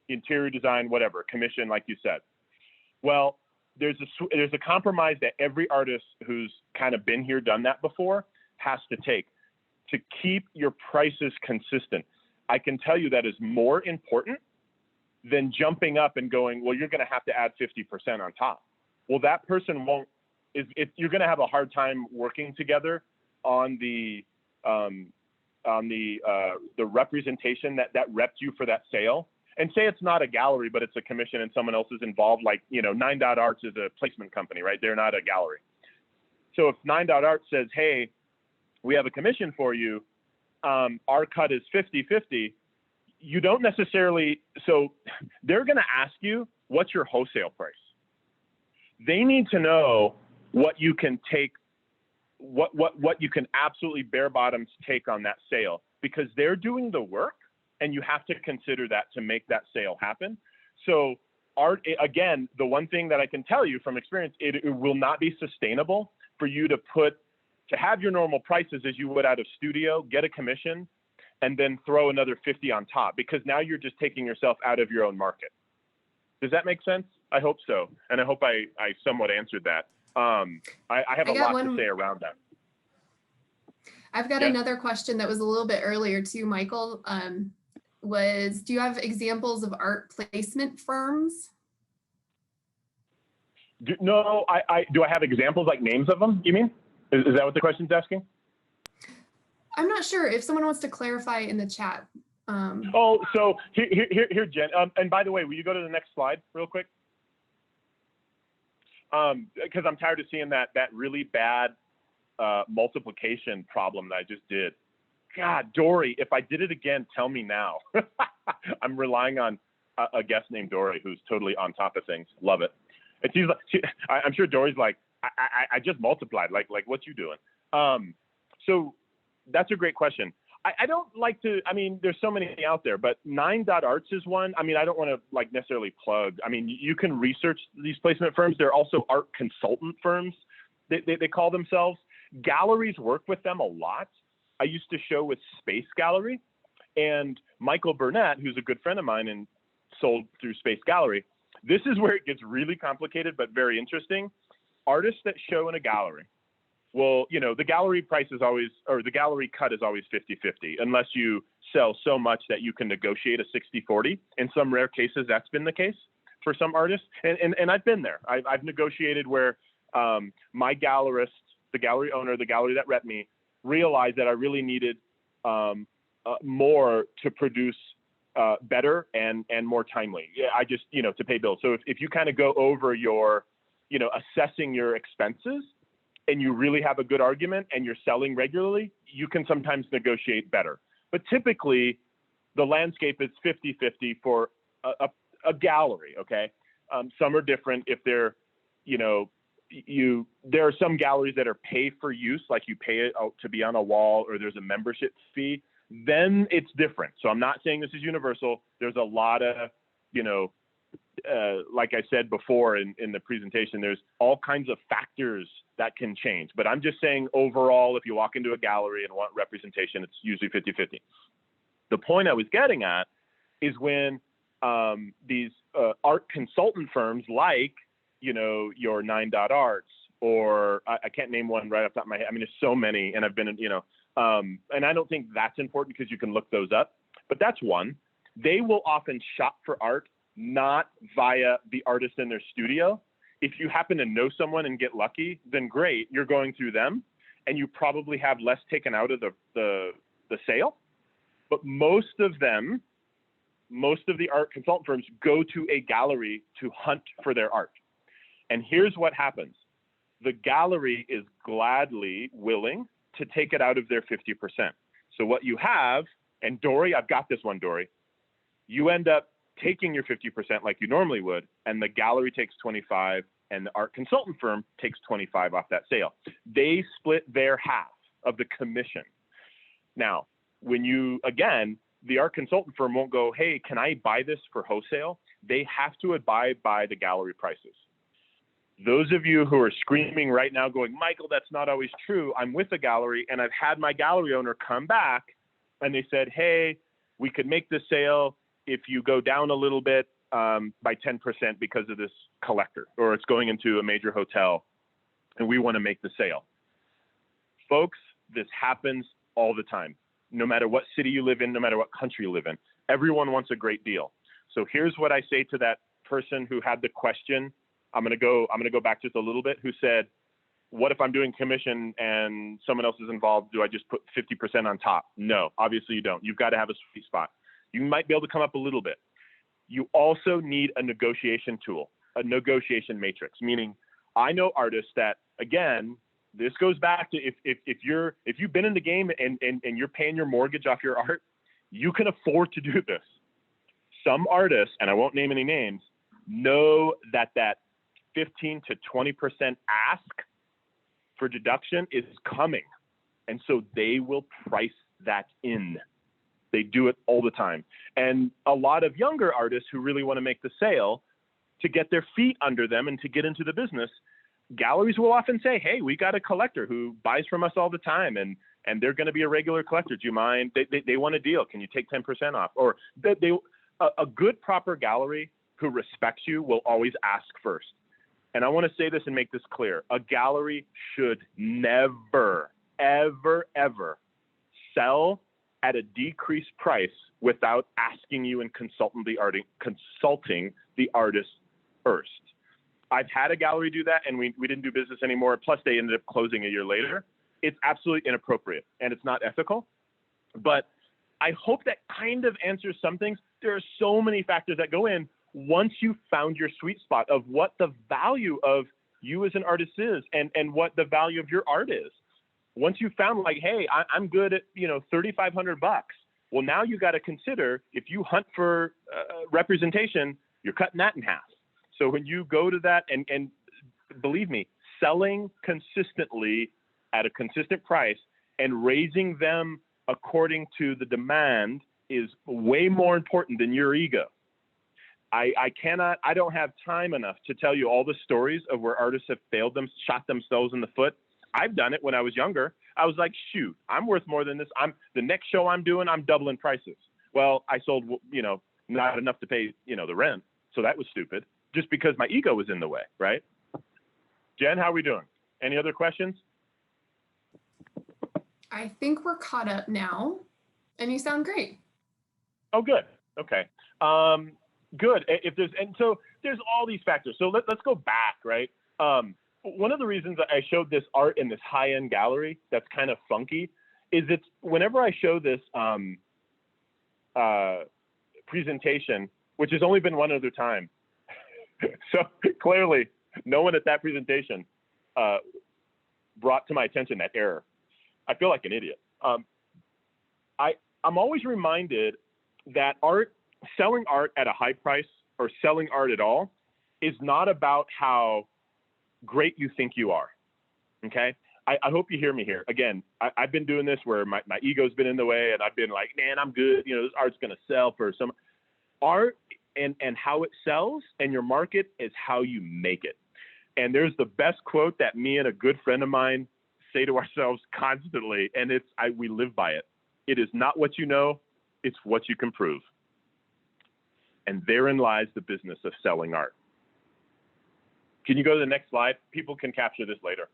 interior design, whatever, commission, like you said. Well, there's a compromise that every artist who's kind of been here, done that before, has to take to keep your prices consistent. I can tell you that is more important than jumping up and going, well, you're going to have to add 50% on top. Well, that person won't. You're going to have a hard time working together on the representation that repped you for that sale. And say it's not a gallery, but it's a commission and someone else is involved, like, 9 Dot Arts is a placement company, right? They're not a gallery. So if 9 Dot Arts says, hey, we have a commission for you, our cut is 50-50, you don't necessarily, so they're going to ask you, what's your wholesale price? They need to know what you can take, what you can absolutely bare bottoms take on that sale, because they're doing the work and you have to consider that to make that sale happen. So art, again, the one thing that I can tell you from experience, it will not be sustainable for you to have your normal prices as you would out of studio, get a commission, and then throw another 50 on top, because now you're just taking yourself out of your own market. Does that make sense? I hope so. And I hope I somewhat answered that. I have a lot to say around that. I've got another question that was a little bit earlier too, Michael. Do you have examples of art placement firms? No, do I have examples, like names of them, you mean? Is that what the question's asking? I'm not sure. If someone wants to clarify in the chat. So here, Jen. And by the way, will you go to the next slide real quick? Because I'm tired of seeing that really bad multiplication problem that I just did. God, Dory, if I did it again, tell me now. I'm relying on a guest named Dory who's totally on top of things. Love it. It seems like I'm sure Dory's like, I just multiplied. Like what you doing? So that's a great question. I don't like to, there's so many out there, but 9 Dot Arts is one. I don't want to necessarily plug. You can research these placement firms. They're also art consultant firms, they call themselves. Galleries work with them a lot. I used to show with Space Gallery, and Michael Burnett, who's a good friend of mine and sold through Space Gallery. This is where it gets really complicated, but very interesting. Artists that show in a gallery, well, the gallery price is always, or the gallery cut is always 50-50, unless you sell so much that you can negotiate a 60-40. In some rare cases, that's been the case for some artists. And I've been there. I've negotiated where my gallerist, the gallery owner, the gallery that rep me, realized that I really needed more to produce better and more timely. Yeah, I just, to pay bills. So if you kind of go over your, assessing your expenses, and you really have a good argument and you're selling regularly, you can sometimes negotiate better. But typically, the landscape is 50-50 for a gallery, okay? Some are different if they're, you know, there are some galleries that are pay for use, like you pay it out to be on a wall, or there's a membership fee, then it's different. So I'm not saying this is universal. There's a lot of, you know, like I said before in the presentation, there's all kinds of factors that can change. But I'm just saying overall, if you walk into a gallery and want representation, it's usually 50-50. The point I was getting at is when these art consultant firms like, you know, your 9.arts, or I can't name one right off the top of my head. I mean, there's so many, and I've been in, you know, and I don't think that's important because you can look those up, but that's one. They will often shop for art, not via the artist in their studio. If you happen to know someone and get lucky, then great, you're going through them, and you probably have less taken out of the sale. But most of the art consultant firms go to a gallery to hunt for their art. And here's what happens. The gallery is gladly willing to take it out of their 50%. So what you have, and Dory, I've got this one, Dory, you end up taking your 50% like you normally would, and the gallery takes 25, and the art consultant firm takes 25 off that sale. They split their half of the commission. Now, when you, again, the art consultant firm won't go, hey, can I buy this for wholesale? They have to abide by the gallery prices. Those of you who are screaming right now going, Michael, that's not always true. I'm with a gallery, and I've had my gallery owner come back, and they said, hey, we could make this sale if you go down a little bit by 10% because of this collector, or it's going into a major hotel, and we want to make the sale. Folks, this happens all the time. No matter what city you live in, no matter what country you live in, everyone wants a great deal. So here's what I say to that person who had the question. I'm gonna go back just a little bit, who said, what if I'm doing commission and someone else is involved? Do I just put 50% on top? No, obviously you don't. You've got to have a sweet spot. You might be able to come up a little bit. You also need a negotiation tool, a negotiation matrix, meaning I know artists that, again, this goes back to if you've been in the game and you're paying your mortgage off your art, you can afford to do this. Some artists, and I won't name any names, know that 15 to 20% ask for deduction is coming. And so they will price that in. They do it all the time. And a lot of younger artists who really want to make the sale, to get their feet under them and to get into the business, galleries will often say, hey, we got a collector who buys from us all the time, and they're going to be a regular collector. Do you mind? They want a deal. Can you take 10% off? Or a good, proper gallery who respects you will always ask first. And I want to say this and make this clear. A gallery should never, ever, ever sell at a decreased price without asking you and consulting the artist first. I've had a gallery do that, and we didn't do business anymore. Plus, they ended up closing a year later. It's absolutely inappropriate, and it's not ethical. But I hope that kind of answers some things. There are so many factors that go in once you found your sweet spot of what the value of you as an artist is, and what the value of your art is. Once you found, like, hey, I'm good at, $3,500. Well, now you got to consider, if you hunt for representation, you're cutting that in half. So when you go to that, and believe me, selling consistently at a consistent price and raising them according to the demand is way more important than your ego. I don't have time enough to tell you all the stories of where artists have failed them, shot themselves in the foot. I've done it when I was younger. I was like, shoot, I'm worth more than this. The next show I'm doing, I'm doubling prices. Well, I sold, not enough to pay, the rent. So that was stupid, just because my ego was in the way, right? Jen, how are we doing? Any other questions? I think we're caught up now, and you sound great. Oh, good. Okay. Good. So there's all these factors. So let's go back, right? One of the reasons that I showed this art in this high-end gallery that's kind of funky is it's whenever I show this presentation, which has only been one other time. So clearly no one at that presentation brought to my attention that error, I feel like an idiot. I'm always reminded that selling art at a high price or selling art at all is not about how great you think you are, okay? I hope you hear me here. Again, I've been doing this where my ego's been in the way and I've been like, man, I'm good. You know, this art's gonna sell for some art, and how it sells and your market is how you make it. And there's the best quote that me and a good friend of mine say to ourselves constantly, and we live by it. It is not what you know, it's what you can prove. And therein lies the business of selling art. Can you go to the next slide? People can capture this later.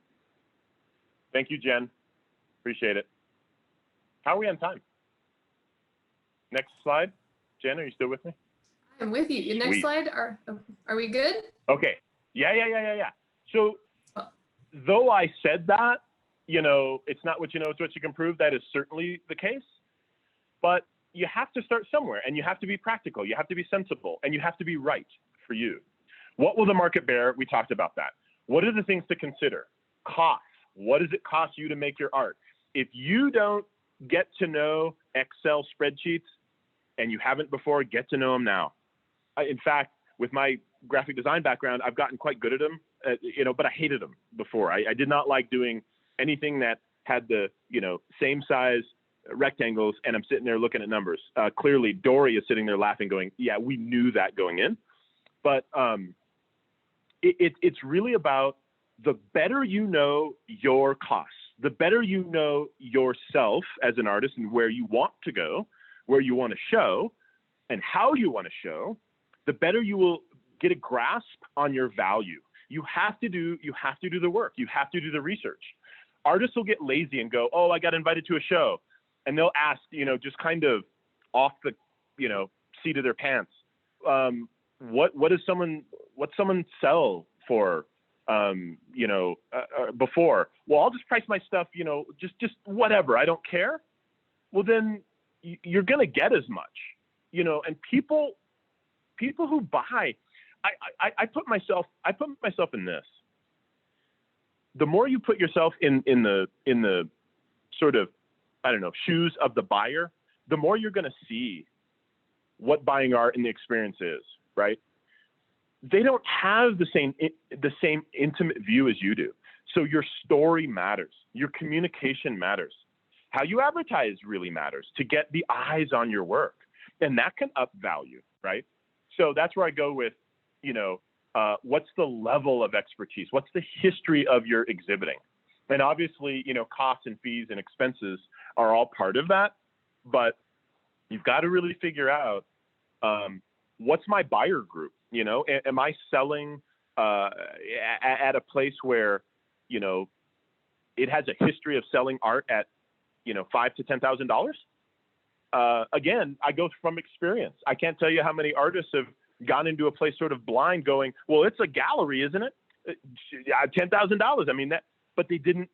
Thank you, Jen. Appreciate it. How are we on time? Next slide. Jen, are you still with me? I'm with you. Your next Sweet. slide, are we good? Okay. Yeah. So though I said that, you know, it's not what you know, it's what you can prove. That is certainly the case. But you have to start somewhere, and you have to be practical. You have to be sensible, and you have to be right for you. What will the market bear? We talked about that. What are the things to consider? Cost. What does it cost you to make your art? If you don't get to know Excel spreadsheets, and you haven't before, get to know them now. In fact, with my graphic design background, I've gotten quite good at them, but I hated them before. I did not like doing anything that had the, same size rectangles, and I'm sitting there looking at numbers. Clearly, Dory is sitting there laughing, going, yeah, we knew that going in. But it's really about the better you know your costs, the better you know yourself as an artist and where you want to go, where you want to show, and how you want to show, the better you will get a grasp on your value. You have to do the work. You have to do the research. Artists will get lazy and go, oh, I got invited to a show. And they'll ask, just kind of off the, seat of their pants. What's someone sell for, before? Well, I'll just price my stuff, just whatever. I don't care. Well, then you're going to get as much, and people who buy, I put myself in this. The more you put yourself in the sort of, shoes of the buyer, the more you're going to see what buying art and the experience is, right? They don't have the same intimate view as you do. So your story matters. Your communication matters. How you advertise really matters to get the eyes on your work. And that can up value, right? So that's where I go with, what's the level of expertise? What's the history of your exhibiting? And obviously, costs and fees and expenses are all part of that. But you've got to really figure out, what's my buyer group? Am I selling at a place where, it has a history of selling art at, $5,000 to $10,000? Again, I go from experience. I can't tell you how many artists have gone into a place sort of blind going, well, it's a gallery, isn't it? $10,000. I mean, but they didn't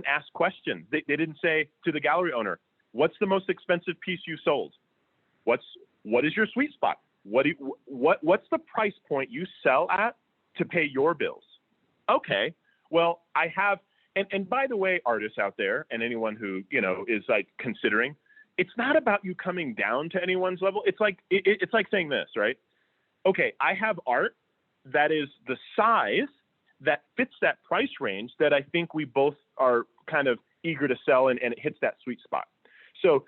ask questions. They didn't say to the gallery owner, what's the most expensive piece you sold? What is your sweet spot? What's the price point you sell at to pay your bills? Okay, well, I have, and by the way, artists out there and anyone who, is like considering, it's not about you coming down to anyone's level. It's like saying this, right? Okay, I have art that is the size that fits that price range that I think we both are kind of eager to sell, and it hits that sweet spot. So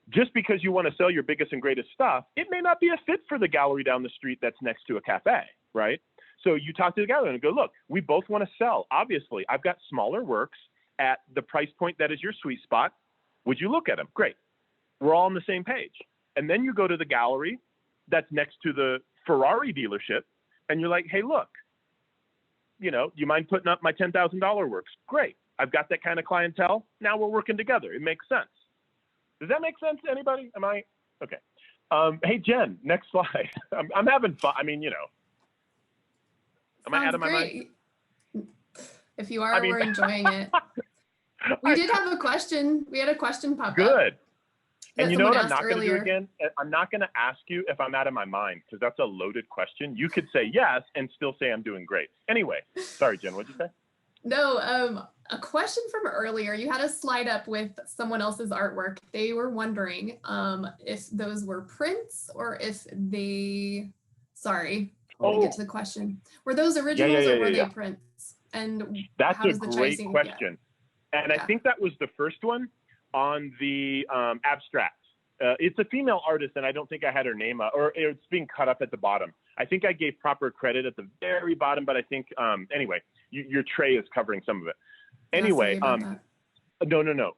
just because you want to sell your biggest and greatest stuff, it may not be a fit for the gallery down the street that's next to a cafe, right? So you talk to the gallery and go, look, we both want to sell. Obviously, I've got smaller works at the price point that is your sweet spot. Would you look at them? Great. We're all on the same page. And then you go to the gallery that's next to the Ferrari dealership, and you're like, hey, look, you mind putting up my $10,000 works? Great. I've got that kind of clientele. Now we're working together. It makes sense. Does that make sense to anybody? Am I? Okay. Hey, Jen, next slide. I'm having fun. I mean, am I out of my mind? If you are, we're enjoying it. We did have a question. We had a question pop up. Good. And you know what I'm someone not asked going to do earlier. again? I'm not going to ask you if I'm out of my mind, because that's a loaded question. You could say yes and still say I'm doing great. Anyway, sorry, Jen, what'd you say? No, A question from earlier, you had a slide up with someone else's artwork. They were wondering if those were prints or if they, sorry, let me get to the question. Were those originals or were they prints? And that's how a does the great tracing question. And I think that was the first one on the abstract. It's a female artist, and I don't think I had her name up, or it's being cut up at the bottom. I think I gave proper credit at the very bottom, but I think, anyway, your tray is covering some of it. Anyway, no.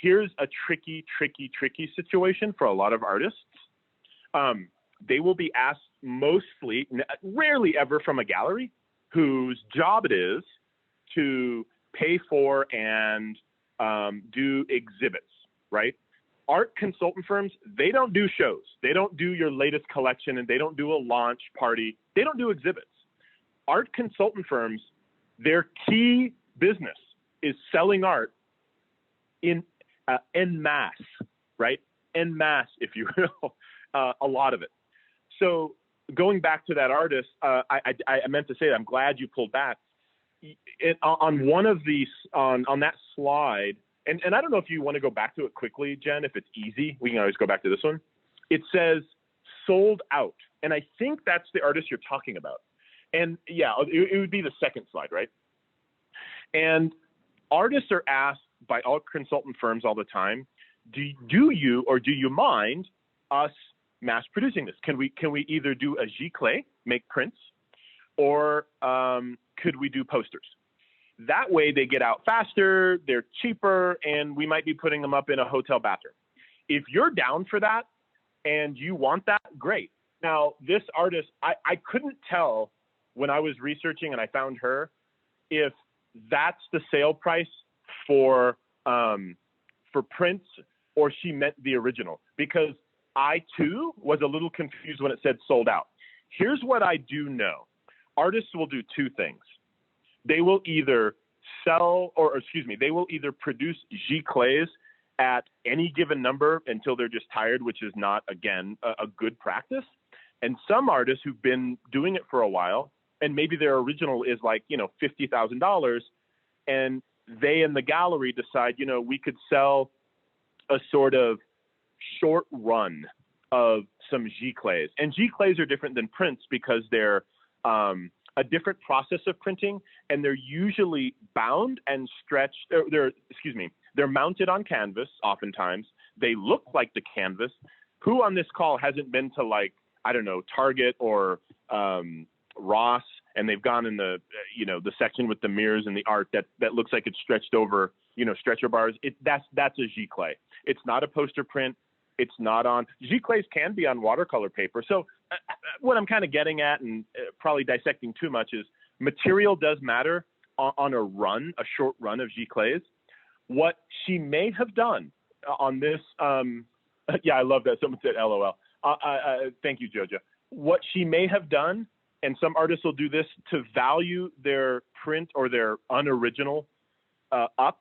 Here's a tricky situation for a lot of artists. They will be asked mostly, rarely ever from a gallery, whose job it is to pay for and do exhibits, right? Art consultant firms, they don't do shows. They don't do your latest collection, and they don't do a launch party. They don't do exhibits. Art consultant firms, their key business is selling art en masse, right? En masse, if you will, a lot of it. So going back to that artist, I meant to say that I'm glad you pulled back. On one of these, on that slide, and I don't know if you want to go back to it quickly, Jen, if it's easy, we can always go back to this one. It says sold out. And I think that's the artist you're talking about. And yeah, it would be the second slide, right? And artists are asked by all consultant firms all the time, do you mind us mass producing this? Can we either do a giclée, make prints, or could we do posters? That way they get out faster, they're cheaper, and we might be putting them up in a hotel bathroom. If you're down for that and you want that, great. Now, this artist, I couldn't tell when I was researching and I found her if that's the sale price for prints or she meant the original, because I too was a little confused when it said sold out. Here's what I do know. Artists will do two things. They will either they will either produce giclées at any given number until they're just tired, which is not, again, a good practice. And some artists who've been doing it for a while, and maybe their original is like, $50,000, and they in the gallery decide, we could sell a sort of short run of some giclées. And giclées are different than prints because they're a different process of printing, and they're usually bound and stretched. They're mounted on canvas oftentimes. They look like the canvas. Who on this call hasn't been to, like, I don't know, Target or Ross, and they've gone in the section with the mirrors and the art that looks like it's stretched over, stretcher bars? That's a giclée. It's not a poster print. It's not on. Giclées can be on watercolor paper. So what I'm kind of getting at, and probably dissecting too much, is material does matter on a short run of giclées. What she may have done on this, yeah, I love that. Someone said LOL. Thank you, Jojo. What she may have done, and some artists will do this to value their print or their unoriginal up,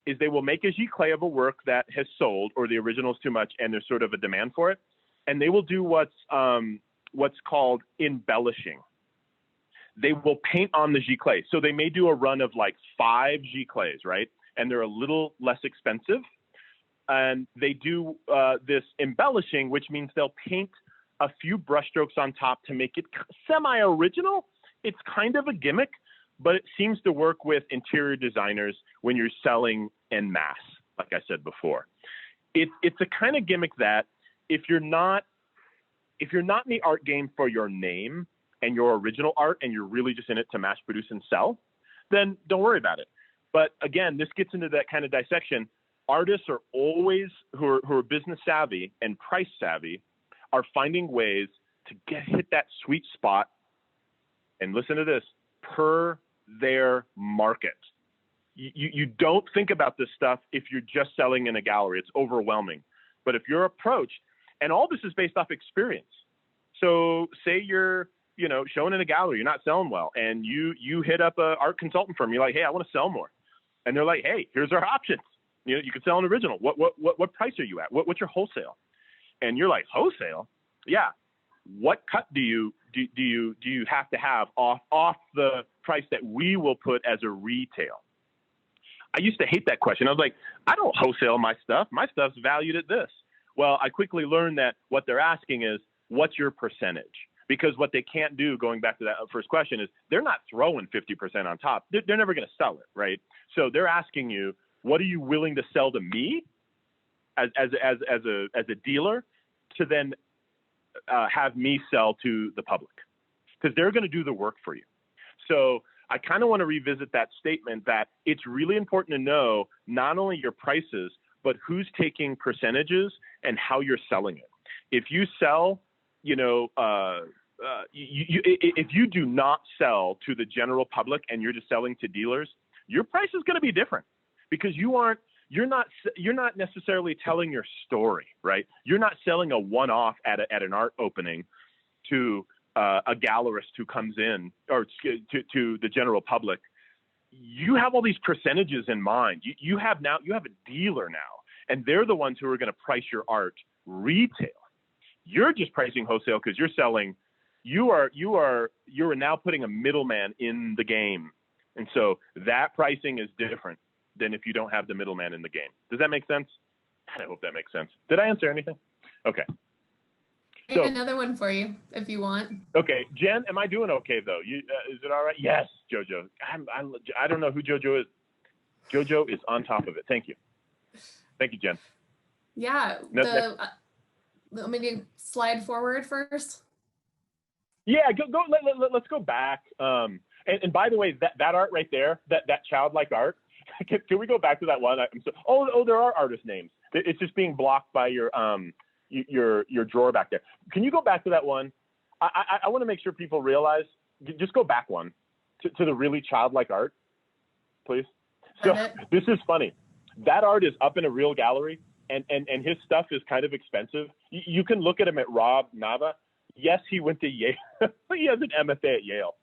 is they will make a giclée of a work that has sold, or the original is too much and there's sort of a demand for it. And they will do what's called embellishing. They will paint on the giclée. So they may do a run of like 5 giclées, right? And they're a little less expensive. And they do this embellishing, which means they'll paint a few brushstrokes on top to make it semi-original. It's kind of a gimmick, but it seems to work with interior designers when you're selling en masse, like I said before. It's a kind of gimmick that if you're not in the art game for your name and your original art, and you're really just in it to mass produce and sell, then don't worry about it. But again, this gets into that kind of dissection. Artists are always, who are business savvy and price savvy, are finding ways to hit that sweet spot, and listen to this, per their market. You don't think about this stuff if you're just selling in a gallery. It's overwhelming. But if you're approached, and all this is based off experience. So say you're, showing in a gallery, you're not selling well, and you hit up a art consultant firm. You're like, hey, I want to sell more. And they're like, hey, here's our options. You can sell an original. What price are you at? What's your wholesale? And you're like, wholesale? Yeah. What cut do you have to have off the price that we will put as a retail? I used to hate that question. I was like, I don't wholesale my stuff. My stuff's valued at this. Well, I quickly learned that what they're asking is, what's your percentage? Because what they can't do, going back to that first question, is they're not throwing 50% on top. They're never going to sell it, right? So they're asking you, what are you willing to sell to me as a dealer to then have me sell to the public? Because they're going to do the work for you. So I kind of want to revisit that statement that it's really important to know not only your prices, but who's taking percentages and how you're selling it. If you sell, if you do not sell to the general public and you're just selling to dealers, your price is going to be different because you're not necessarily telling your story, right? You're not selling a one-off at an art opening to a gallerist who comes in, or to the general public. You have all these percentages in mind. You have a dealer now, and they're the ones who are going to price your art retail. You're just pricing wholesale because you're selling. You are now putting a middleman in the game, and so that pricing is different than if you don't have the middleman in the game. Does that make sense? I hope that makes sense. Did I answer anything? Okay. So, another one for you if you want. Okay, Jen, am I doing okay though? Is it all right? Yes, Jojo. I don't know who Jojo is. Jojo is on top of it. Thank you. Thank you, Jen. Yeah. Let me slide forward first. Yeah, go. Let's go back. And by the way, that art right there, that childlike art. Can we go back to that one? There are artist names. It's just being blocked by your drawer back there. Can you go back to that one? I want to make sure people realize. Just go back one to the really childlike art, please. So this is funny. That art is up in a real gallery, and his stuff is kind of expensive. You can look at him at Rob Nava. Yes, he went to Yale. He has an MFA at Yale.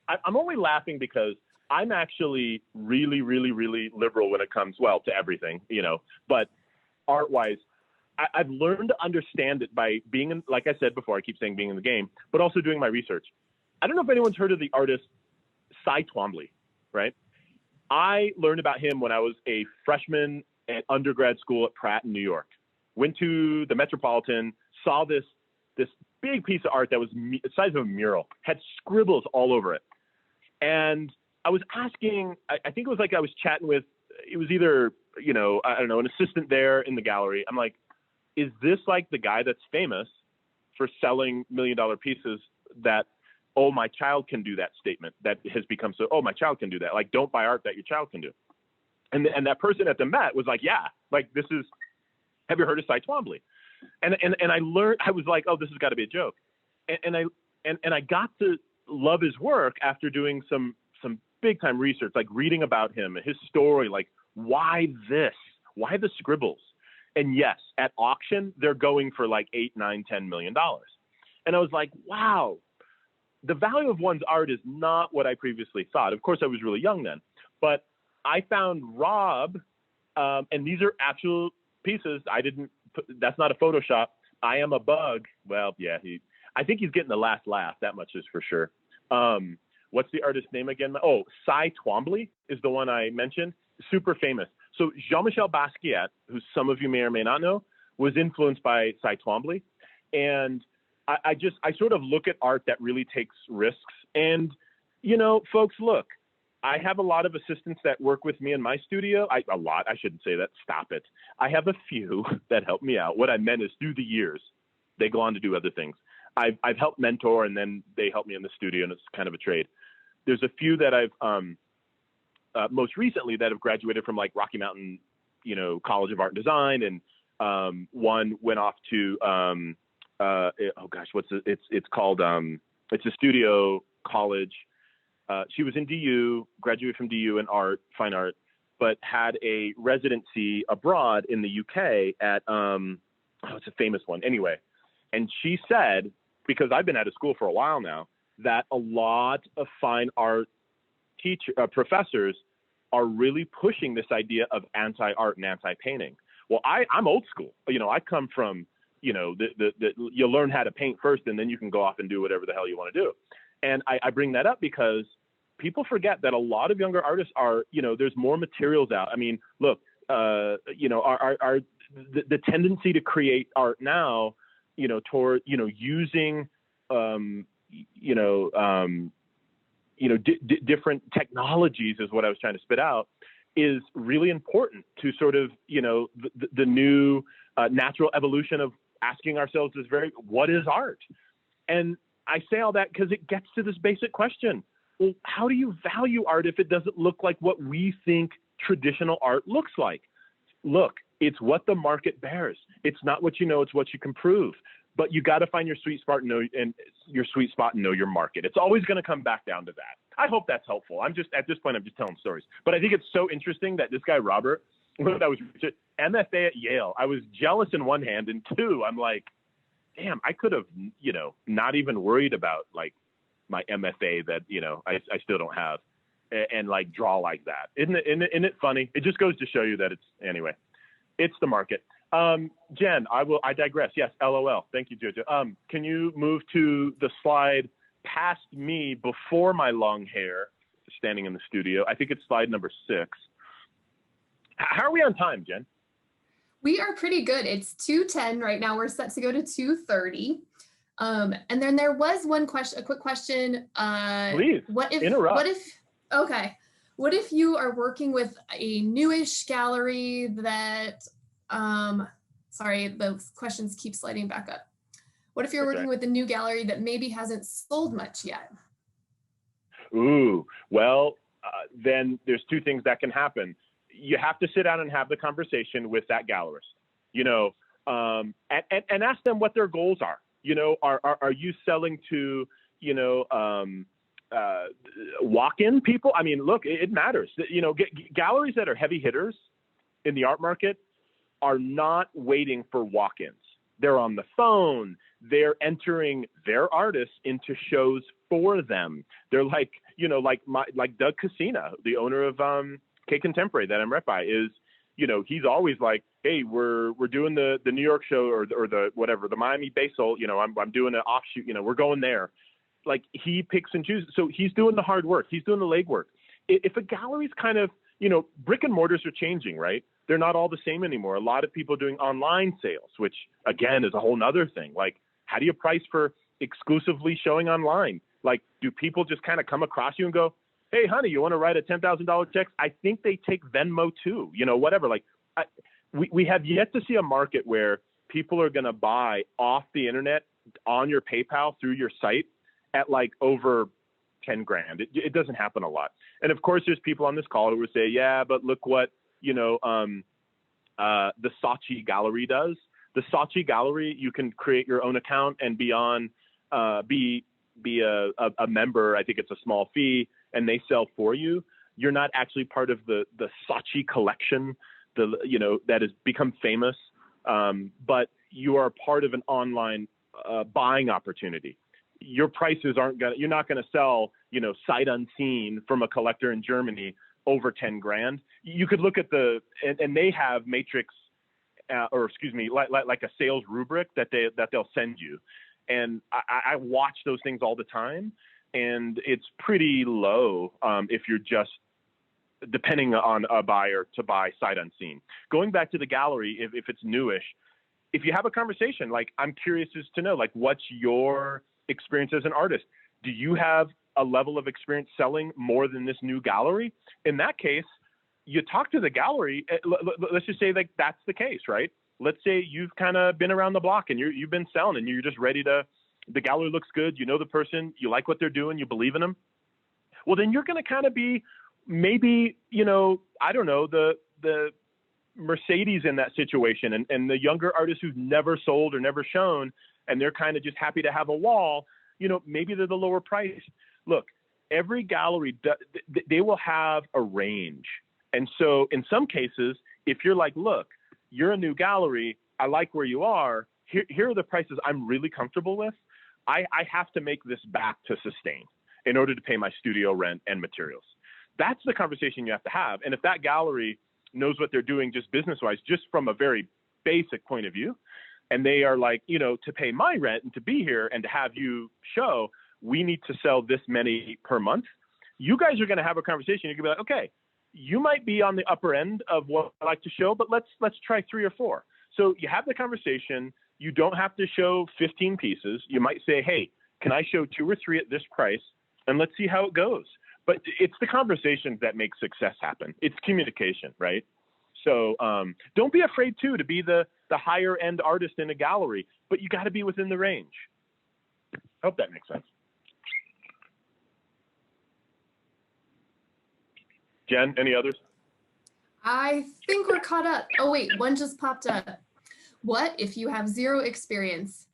I'm only laughing because I'm actually really, really, really liberal when it comes, to everything, but art-wise, I've learned to understand it by being in, like I said before, I keep saying being in the game, but also doing my research. I don't know if anyone's heard of the artist Cy Twombly, right? I learned about him when I was a freshman at undergrad school at Pratt in New York. Went to the Metropolitan, saw this big piece of art that was the size of a mural, had scribbles all over it. And I was asking, I think it was like I was chatting with, it was either, I don't know, an assistant there in the gallery. I'm like, is this like the guy that's famous for selling $1 million pieces that, oh, my child can do that statement that has become so, oh, my child can do that. Like, don't buy art that your child can do. And that person at the Met was like, yeah, like this is, have you heard of Cy Twombly? And I learned, I was like, oh, this has got to be a joke. And I got to love his work after doing some big time research, like reading about him, his story, like why the scribbles? And yes, at auction, they're going for like $8, $9, $10 million. And I was like, wow, the value of one's art is not what I previously thought. Of course, I was really young then, but I found Rob, and these are actual pieces. That's not a Photoshop. I am a bug. Well, yeah, I think he's getting the last laugh. That much is for sure. What's the artist's name again? Oh, Cy Twombly is the one I mentioned. Super famous. So Jean-Michel Basquiat, who some of you may or may not know, was influenced by Cy Twombly. And I sort of look at art that really takes risks. And, folks, look, I have a lot of assistants that work with me in my studio. I shouldn't say that. Stop it. I have a few that help me out. What I meant is through the years, they go on to do other things. I've helped mentor, and then they help me in the studio, and it's kind of a trade. There's a few that I've most recently that have graduated from like Rocky Mountain, College of Art and Design, and one went off to it's called it's a studio college. She was in DU, graduated from DU in fine art, but had a residency abroad in the UK at it's a famous one anyway. And she said, because I've been out of school for a while now, that a lot of fine art professors are really pushing this idea of anti-art and anti-painting. Well, I'm old school. I come from, you learn how to paint first, and then you can go off and do whatever the hell you want to do. And I bring that up because people forget that a lot of younger artists are, there's more materials out. I mean, look, the tendency to create art now, toward, using, different technologies is what I was trying to spit out, is really important to sort of, the new natural evolution of asking ourselves what is art? And I say all that because it gets to this basic question. Well, how do you value art if it doesn't look like what we think traditional art looks like? Look, it's what the market bears. It's not what you know, it's what you can prove. But you got to find your sweet spot and know your market. It's always going to come back down to that. I hope that's helpful. At this point, I'm just telling stories. But I think it's so interesting that this guy, Robert, when I was MFA at Yale, I was jealous in one hand, and two, I'm like, damn, I could have, not even worried about like my MFA that, I still don't have, and like draw like that. Isn't it funny? It just goes to show you that anyway, it's the market. Jen, I digress. Yes, LOL. Thank you, Jojo. Can you move to the slide past me before my long hair standing in the studio? I think it's slide number 6. How are we on time, Jen? We are pretty good. It's 2:10 right now. We're set to go to 2:30. And then there was one question, a quick question. Please, interrupt. What if you are working with a newish gallery that, sorry, the questions keep sliding back up. What if you're working with a new gallery that maybe hasn't sold much yet? Ooh, well, then there's 2 things that can happen. You have to sit down and have the conversation with that gallerist, and ask them what their goals are. Are you selling to, walk-in people? I mean, look, it matters. Galleries that are heavy hitters in the art market are not waiting for walk-ins. They're on the phone. They're entering their artists into shows for them. They're like, like Doug Cassina, the owner of K Contemporary that I'm rep by, is, he's always like, hey, we're doing the New York show or the whatever, the Miami Basel, I'm doing an offshoot, we're going there. Like, he picks and chooses. So he's doing the hard work. He's doing the legwork. If a gallery's kind of, brick and mortars are changing, right? They're not all the same anymore. A lot of people are doing online sales, which again is a whole nother thing. Like, how do you price for exclusively showing online? Like, do people just kind of come across you and go, hey, honey, you want to write a $10,000 check? I think they take Venmo too, whatever. Like, we have yet to see a market where people are going to buy off the internet on your PayPal through your site at like over 10 grand. It doesn't happen a lot. And of course, there's people on this call who would say, yeah, but look what, the Saatchi Gallery does. The Saatchi Gallery, you can create your own account and be a member. I think it's a small fee, and they sell for you. You're not actually part of the Saatchi collection, that has become famous, but you are part of an online buying opportunity. Your prices you're not gonna sell, sight unseen from a collector in Germany over 10 grand. You could look at and they have matrix, like a sales rubric that they'll send you. And I watch those things all the time, and it's pretty low if you're just depending on a buyer to buy sight unseen. Going back to the gallery, if it's newish, if you have a conversation, like, I'm curious as to know, like, what's your experience as an artist? Do you have a level of experience selling more than this new gallery? In that case, you talk to the gallery. Let's just say like that's the case, right? Let's say you've kind of been around the block and you've been selling and you're just ready to, the gallery looks good, the person, you like what they're doing, you believe in them. Well, then you're going to kind of be maybe, I don't know, the Mercedes in that situation, and the younger artists who've never sold or never shown, and they're kind of just happy to have a wall, maybe they're the lower price. Look, every gallery, they will have a range. And so in some cases, if you're like, look, you're a new gallery, I like where you are, here are the prices I'm really comfortable with. I have to make this back to sustain in order to pay my studio rent and materials. That's the conversation you have to have. And if that gallery knows what they're doing just business-wise, just from a very basic point of view, and they are like, to pay my rent and to be here and to have you show, we need to sell this many per month. you guys are going to have a conversation. You're going to be like, okay, you might be on the upper end of what I like to show, but let's try 3 or 4. So you have the conversation. You don't have to show 15 pieces. You might say, hey, can I show 2 or 3 at this price? And let's see how it goes. But it's the conversations that make success happen. It's communication, right? So don't be afraid to be the higher end artist in a gallery, but you got to be within the range. I hope that makes sense. Jen, any others? I think we're caught up. Oh wait, one just popped up. What if you have 0 experience?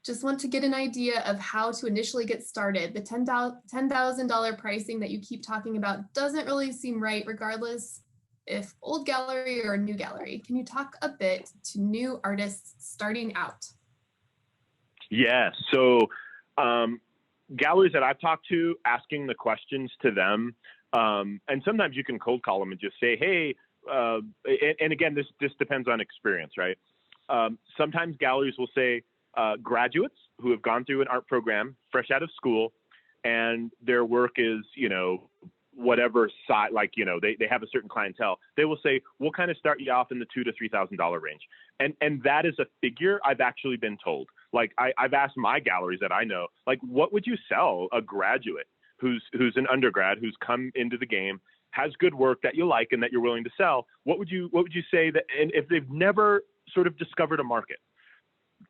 Just want to get an idea of how to initially get started. The $10,000 pricing that you keep talking about doesn't really seem right, regardless if old gallery or new gallery. Can you talk a bit to new artists starting out? Yeah, so galleries that I've talked to, asking the questions to them, and sometimes you can cold call them and just say, hey, and again, this depends on experience, right? Sometimes galleries will say graduates who have gone through an art program, fresh out of school, and their work is, whatever side, like, they have a certain clientele. They will say, we'll kind of start you off in the $2,000 to $3,000 range. And that is a figure I've actually been told. Like I've asked my galleries that I know, like, what would you sell a graduate who's an undergrad, who's come into the game, has good work that you like and that you're willing to sell? What would you say that, and if they've never sort of discovered a market?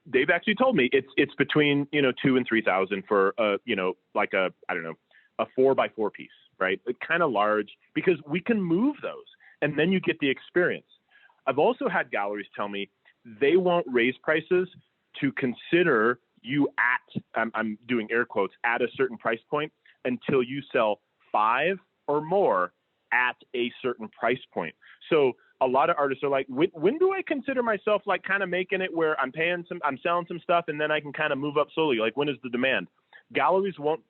They've actually told me it's between, $2,000 and $3,000 for like a 4x4 piece, right? Kind of large, because we can move those and then you get the experience. I've also had galleries tell me they won't raise prices to consider you at, I'm doing air quotes, at a certain price point until you sell 5 or more at a certain price point. So a lot of artists are like, when do I consider myself like kind of making it where I'm selling some stuff and then I can kind of move up slowly? Like, when is the demand? Galleries won't,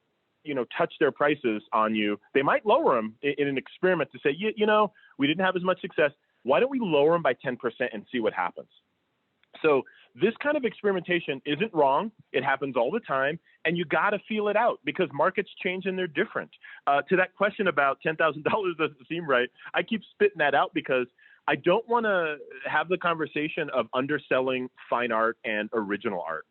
touch their prices on you. They might lower them in an experiment to say, we didn't have as much success. Why don't we lower them by 10% and see what happens? So this kind of experimentation isn't wrong. It happens all the time, and you got to feel it out because markets change and they're different. To that question about $10,000 doesn't seem right, I keep spitting that out because I don't want to have the conversation of underselling fine art and original art.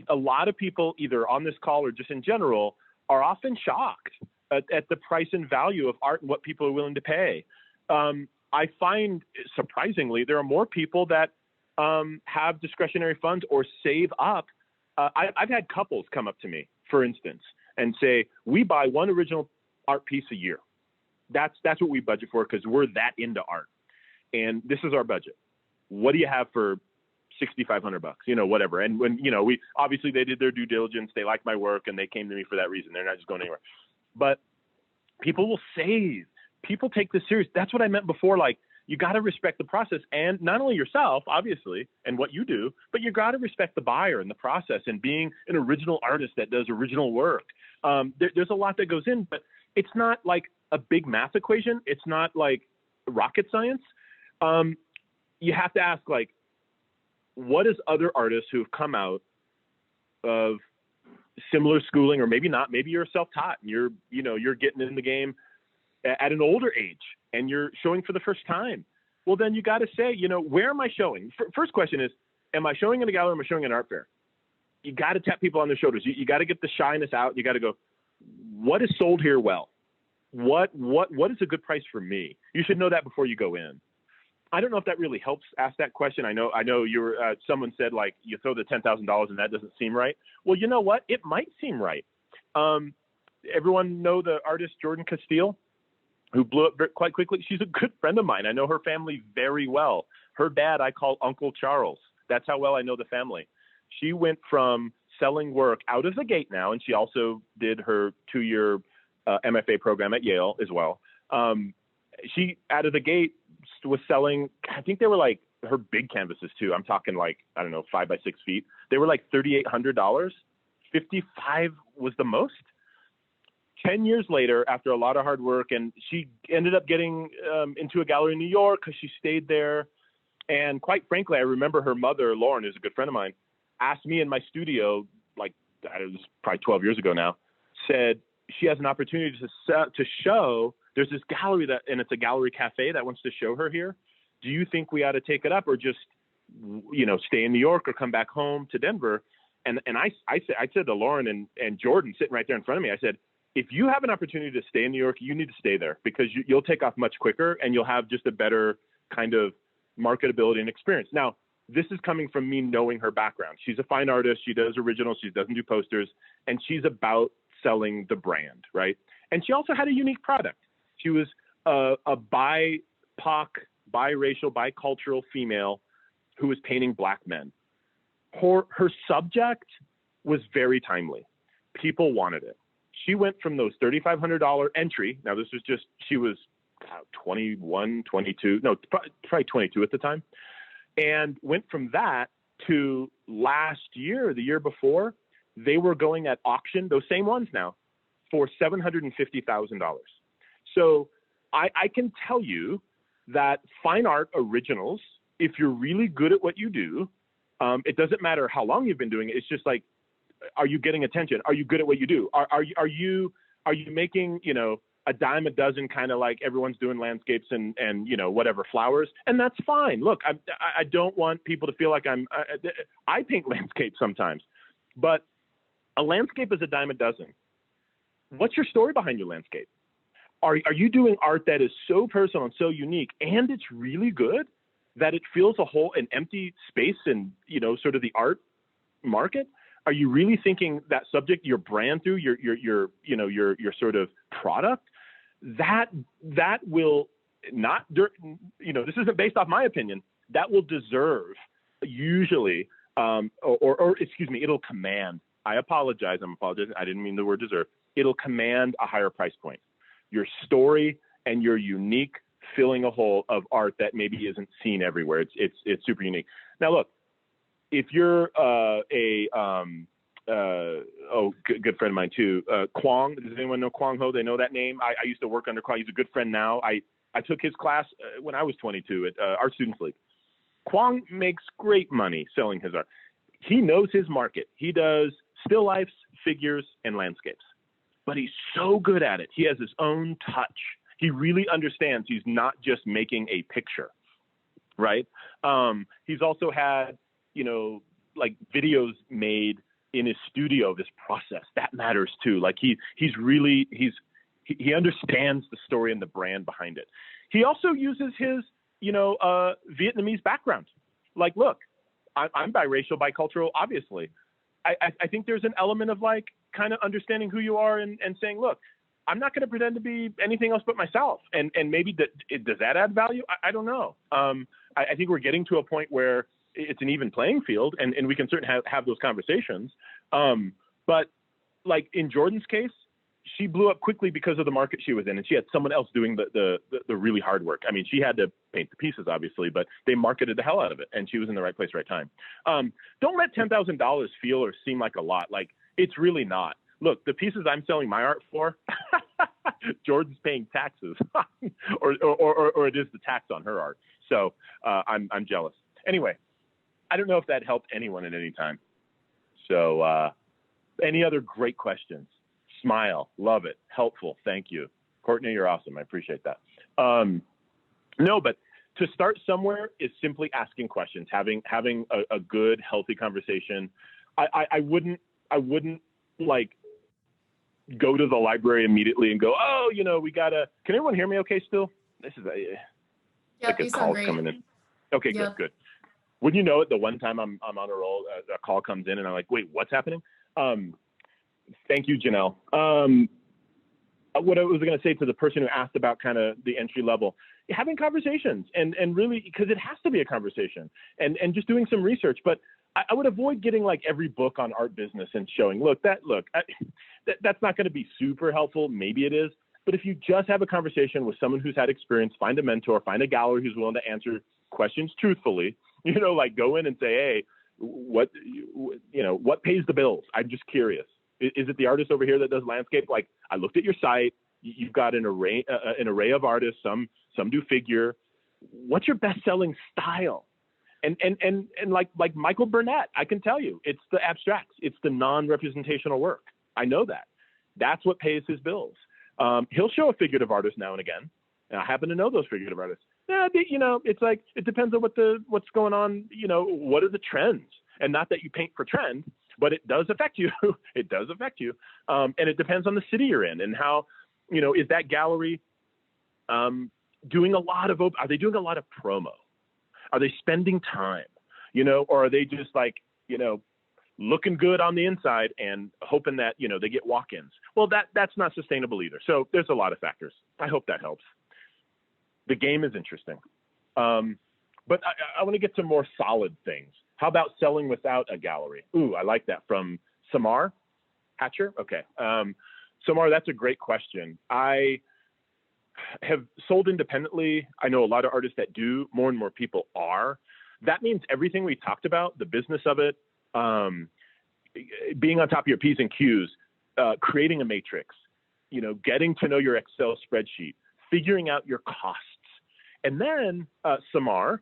A lot of people, either on this call or just in general, are often shocked at the price and value of art and what people are willing to pay. I find, surprisingly, there are more people that have discretionary funds or save up. I've had couples come up to me, for instance, and say, we buy one original art piece a year. That's what we budget for because we're that into art. And this is our budget. What do you have for $6,500? Whatever. And when, we obviously they did their due diligence, they liked my work and they came to me for that reason. They're not just going anywhere. But people will save. People take this serious. That's what I meant before. Like, you got to respect the process, and not only yourself, obviously, and what you do, but you got to respect the buyer and the process and being an original artist that does original work. There's a lot that goes in, but it's not like a big math equation. It's not like rocket science. You have to ask, like, what is other artists who have come out of similar schooling, or maybe not, maybe you're self-taught and you're getting in the game at an older age and you're showing for the first time. Well, then you got to say, where am I showing? First question is, am I showing in a gallery or am I showing in an art fair? You got to tap people on their shoulders. You got to get the shyness out. You got to go, what is sold here well? What is a good price for me? You should know that before you go in. I don't know if that really helps ask that question. I know you were, someone said, like, you throw the $10,000 and that doesn't seem right. Well, you know what? It might seem right. Everyone know the artist Jordan Castile, who blew up quite quickly? She's a good friend of mine. I know her family very well. Her dad I call Uncle Charles. That's how well I know the family. She went from selling work out of the gate now, and she also did her 2-year MFA program at Yale as well. She, out of the gate, was selling, I think they were like her big canvases too. I'm talking like, 5 by 6 feet. They were like $3,800. 55 was the most. 10 years later, after a lot of hard work, and she ended up getting into a gallery in New York because she stayed there. And quite frankly, I remember her mother, Lauren, who's a good friend of mine, asked me in my studio, like, it was probably 12 years ago now, said she has an opportunity to show, there's this gallery and it's a gallery cafe that wants to show her here. Do you think we ought to take it up, or just, stay in New York or come back home to Denver? And I said to Lauren and Jordan sitting right there in front of me, I said, if you have an opportunity to stay in New York, you need to stay there, because you'll take off much quicker and you'll have just a better kind of marketability and experience. Now, this is coming from me knowing her background. She's a fine artist. She does originals. She doesn't do posters, and she's about selling the brand, right? And she also had a unique product. She was a BIPOC, biracial, bicultural female who was painting Black men. Her subject was very timely. People wanted it. She went from those $3,500 entry. Now, this was just, she was 21, 22, no, probably 22 at the time. And went from that to last year, the year before, they were going at auction, those same ones now, for $750,000. So I can tell you that fine art originals, if you're really good at what you do, it doesn't matter how long you've been doing it. It's just like, are you getting attention? Are you good at what you do? Are you making, a dime a dozen, kind of like everyone's doing landscapes and whatever, flowers? And that's fine. Look, I don't want people to feel like I paint landscapes sometimes, but a landscape is a dime a dozen. What's your story behind your landscape? Are you doing art that is so personal and so unique, and it's really good that it fills an empty space in, sort of the art market? Are you really thinking that subject, your brand through your sort of product? That will not, this isn't based off my opinion, that will deserve usually, excuse me, it'll command, I apologize, I didn't mean the word deserve. It'll command a higher price point. Your story and your unique filling a hole of art that maybe isn't seen everywhere. It's super unique. Now look, if you're good friend of mine too, Kwong, does anyone know Kwong Ho? They know that name? I used to work under Kwong. He's a good friend now. I took his class when I was 22 at Art Students League. Kwong makes great money selling his art. He knows his market. He does still lifes, figures, and landscapes. But he's so good at it. He has his own touch. He really understands he's not just making a picture, right? He's also had, like videos made in his studio, this process that matters too. Like he understands the story and the brand behind it. He also uses his, Vietnamese background. Like, look, I'm biracial, bicultural, obviously. I think there's an element of like kind of understanding who you are and saying, look, I'm not going to pretend to be anything else but myself. And maybe does that add value? I don't know. I think we're getting to a point where it's an even playing field, and we can certainly have those conversations. But like in Jordan's case, she blew up quickly because of the market she was in, and she had someone else doing the really hard work. I mean, she had to paint the pieces, obviously, but they marketed the hell out of it, and she was in the right place, right time. Don't let $10,000 feel or seem like a lot. Like, it's really not. Look, the pieces I'm selling my art for, Jordan's paying taxes, or it is the tax on her art. So I'm jealous. Anyway, I don't know if that helped anyone at any time. So any other great questions? Smile, love it, helpful, thank you. Courtney, you're awesome, I appreciate that. No, but to start somewhere is simply asking questions, having a good, healthy conversation. I wouldn't like go to the library immediately and go, oh, we gotta, can everyone hear me okay still? This is Yep, like a call coming in. Okay, Yep. good. Wouldn't you know it, the one time I'm on a roll, a call comes in and I'm like, wait, what's happening? Thank you, Janelle. What I was going to say to the person who asked about kind of the entry level, having conversations and really, because it has to be a conversation, and just doing some research. But I would avoid getting like every book on art business and showing, that's not going to be super helpful. Maybe it is. But if you just have a conversation with someone who's had experience, find a mentor, find a gallery who's willing to answer questions truthfully, like go in and say, hey, what pays the bills? I'm just curious. Is it the artist over here that does landscape? Like, I looked at your site. You've got an array of artists. Some do figure. What's your best-selling style? And like Michael Burnett, I can tell you, it's the abstracts. It's the non-representational work. I know that. That's what pays his bills. He'll show a figurative artist now and again. And I happen to know those figurative artists. Yeah, it's like, it depends on what's going on. What are the trends? And not that you paint for trend, but it does affect you. It does affect you. And it depends on the city you're in and how, is that gallery doing a lot of, are they doing a lot of promo? Are they spending time, or are they just like, looking good on the inside and hoping that, they get walk-ins? Well, that's not sustainable either. So there's a lot of factors. I hope that helps. The game is interesting. But I want to get to more solid things. How about selling without a gallery? Ooh, I like that, from Samar Hatcher. Okay. Samar, that's a great question. I have sold independently. I know a lot of artists that do. More and more people are. That means everything we talked about, the business of it, being on top of your P's and Q's, creating a matrix, getting to know your Excel spreadsheet, figuring out your costs. And then, Samar,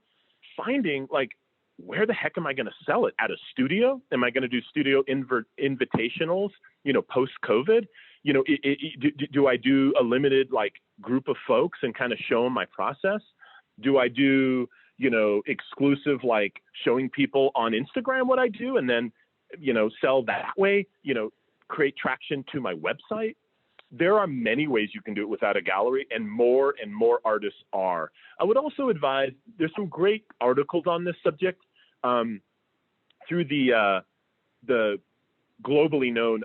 finding like, where the heck am I going to sell it? At a studio? Am I going to do studio invitationals, post-COVID? Do I do a limited like group of folks and kind of show them my process? Do I do, exclusive, like showing people on Instagram what I do and then, sell that way, create traction to my website? There are many ways you can do it without a gallery, and more artists are. I would also advise, there's some great articles on this subject through the globally known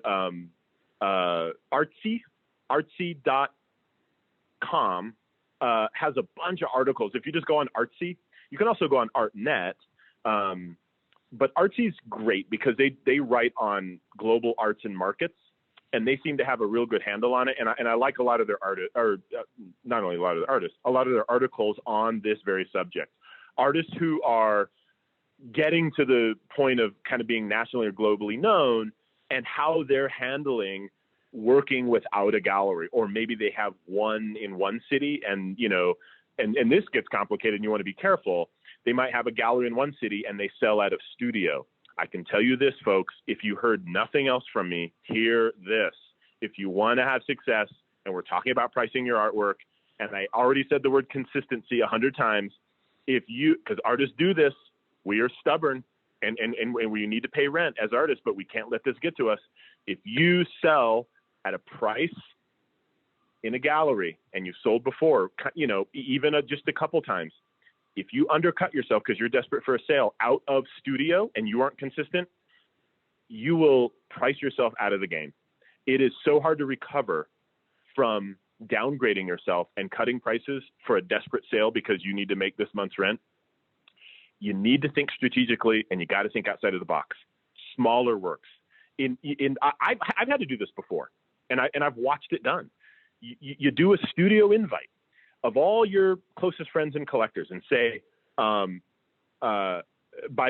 artsy.com has a bunch of articles. If you just go on Artsy, you can also go on ArtNet. But Artsy's great because they write on global arts and markets, and they seem to have a real good handle on it. And I like a lot of their not only a lot of the artists, a lot of their articles on this very subject. Artists who are getting to the point of kind of being nationally or globally known, and how they're handling working without a gallery, or maybe they have one in one city, and and this gets complicated and you want to be careful. They might have a gallery in one city and they sell out of studio. I can tell you this, folks, if you heard nothing else from me, hear this. If you want to have success, and we're talking about pricing your artwork, and I already said the word consistency 100 times, because artists do this, we are stubborn, and we need to pay rent as artists, but we can't let this get to us. If you sell at a price in a gallery and you've sold before, even just a couple times, if you undercut yourself because you're desperate for a sale out of studio and you aren't consistent, you will price yourself out of the game. It is so hard to recover from downgrading yourself and cutting prices for a desperate sale because you need to make this month's rent. You need to think strategically, and you got to think outside of the box. Smaller works. I've had to do this before, and I've watched it done. You do a studio invite of all your closest friends and collectors, and say, by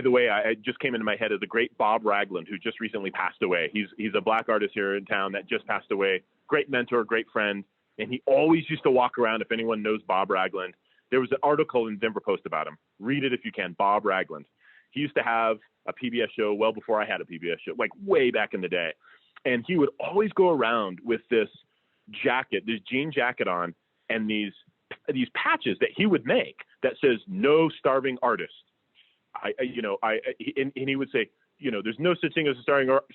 the way, I just came into my head of the great Bob Ragland, who just recently passed away. He's a Black artist here in town that just passed away. Great mentor, great friend, and he always used to walk around. If anyone knows Bob Ragland, there was an article in Denver Post about him. Read it if you can. Bob Ragland. He used to have a PBS show well before I had a PBS show, like way back in the day. And he would always go around with this jacket, this jean jacket on, and these patches that he would make that says "No starving artist." And he would say, there's no such thing as a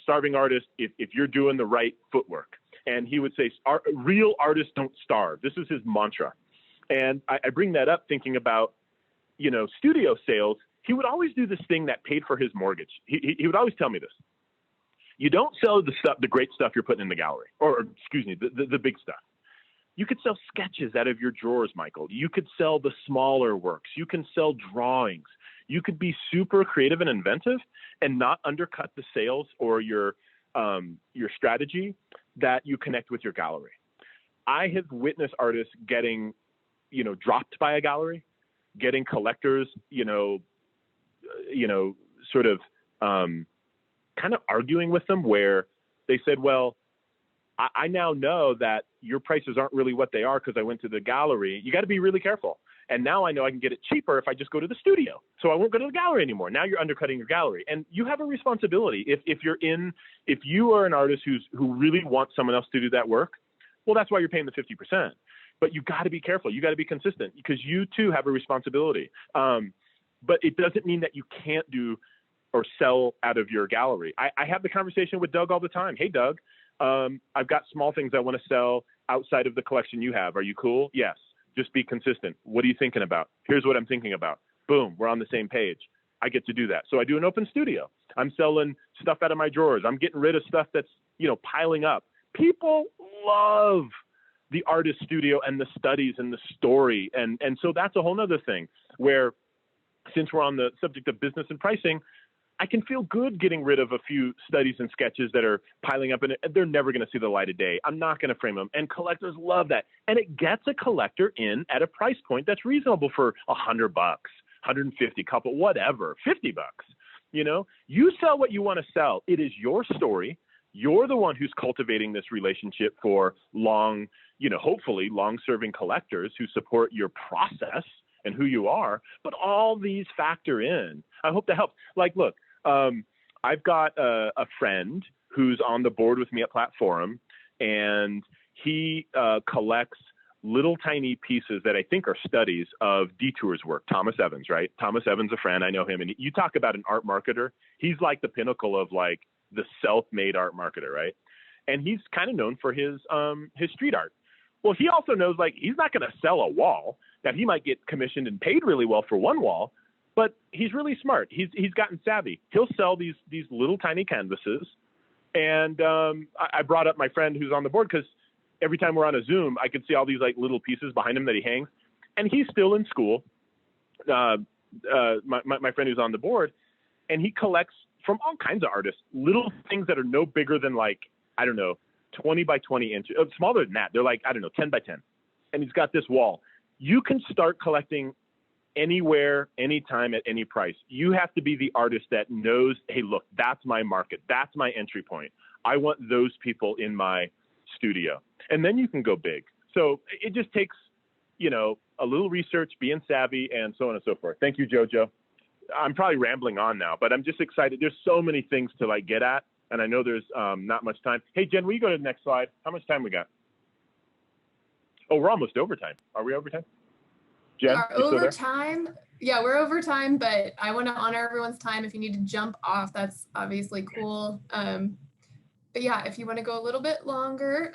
starving artist if you're doing the right footwork. And he would say, real artists don't starve. This is his mantra. And I bring that up thinking about, studio sales. He would always do this thing that paid for his mortgage. He would always tell me this. You don't sell the great stuff you're putting in the gallery, or excuse me, the big stuff. You could sell sketches out of your drawers, Michael. You could sell the smaller works. You can sell drawings. You could be super creative and inventive and not undercut the sales or your strategy that you connect with your gallery. I have witnessed artists getting, dropped by a gallery, getting collectors, sort of kind of arguing with them, where they said, well, I now know that your prices aren't really what they are because I went to the gallery. You got to be really careful. And now I know I can get it cheaper if I just go to the studio. So I won't go to the gallery anymore. Now you're undercutting your gallery. And you have a responsibility. If you are an artist who really wants someone else to do that work, well, that's why you're paying the 50%. But you got to be careful. You got to be consistent because you too have a responsibility. But it doesn't mean that you can't do or sell out of your gallery. I have the conversation with Doug all the time. Hey, Doug, I've got small things I want to sell outside of the collection you have. Are you cool? Yes. Just be consistent. What are you thinking about? Here's what I'm thinking about. Boom, we're on the same page. I get to do that. So I do an open studio. I'm selling stuff out of my drawers. I'm getting rid of stuff that's, piling up. People love the artist studio and the studies and the story. And so that's a whole nother thing where, since we're on the subject of business and pricing, I can feel good getting rid of a few studies and sketches that are piling up, and they're never going to see the light of day. I'm not going to frame them. And collectors love that. And it gets a collector in at a price point that's reasonable for $100, $150, couple, whatever, $50. You sell what you want to sell. It is your story. You're the one who's cultivating this relationship for long, hopefully long-serving collectors who support your process and who you are. But all these factor in. I hope that helps. Like, look, I've got a friend who's on the board with me at PlatteForum, and he collects little tiny pieces that I think are studies of Detour's work. Thomas Evans, right? Thomas Evans, a friend, I know him. And you talk about an art marketer. He's like the pinnacle of like the self-made art marketer, right? And he's kind of known for his street art. Well, he also knows like he's not going to sell a wall. That he might get commissioned and paid really well for one wall, but he's really smart. He's gotten savvy. He'll sell these little tiny canvases. And I brought up my friend who's on the board because every time we're on a Zoom, I could see all these like little pieces behind him that he hangs. And he's still in school. My friend who's on the board, and he collects from all kinds of artists, little things that are no bigger than like, I don't know, 20 by 20 inches, smaller than that. They're like, I don't know, 10 by 10. And he's got this wall. You can start collecting anywhere, anytime, at any price. You have to be the artist that knows, hey, look, that's my market. That's my entry point. I want those people in my studio. And then you can go big. So it just takes, a little research, being savvy, and so on and so forth. Thank you, Jojo. I'm probably rambling on now, but I'm just excited. There's so many things to like get at, and I know there's not much time. Hey, Jen, will you go to the next slide? How much time we got? Oh, we're almost overtime. Are we overtime? Jen, we are overtime. Yeah, we're overtime, but I want to honor everyone's time. If you need to jump off, that's obviously cool. But yeah, if you want to go a little bit longer,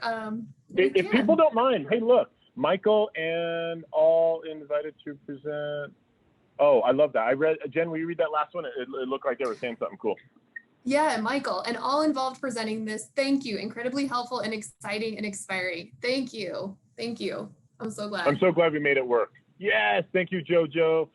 if people don't mind, hey, look, Michael and all invited to present. Oh, I love that. I read, Jen, will you read that last one? It looked like they were saying something cool. Yeah, Michael, and all involved presenting this. Thank you. Incredibly helpful and exciting and inspiring. Thank you. Thank you. I'm so glad. I'm so glad we made it work. Yes, thank you, Jojo.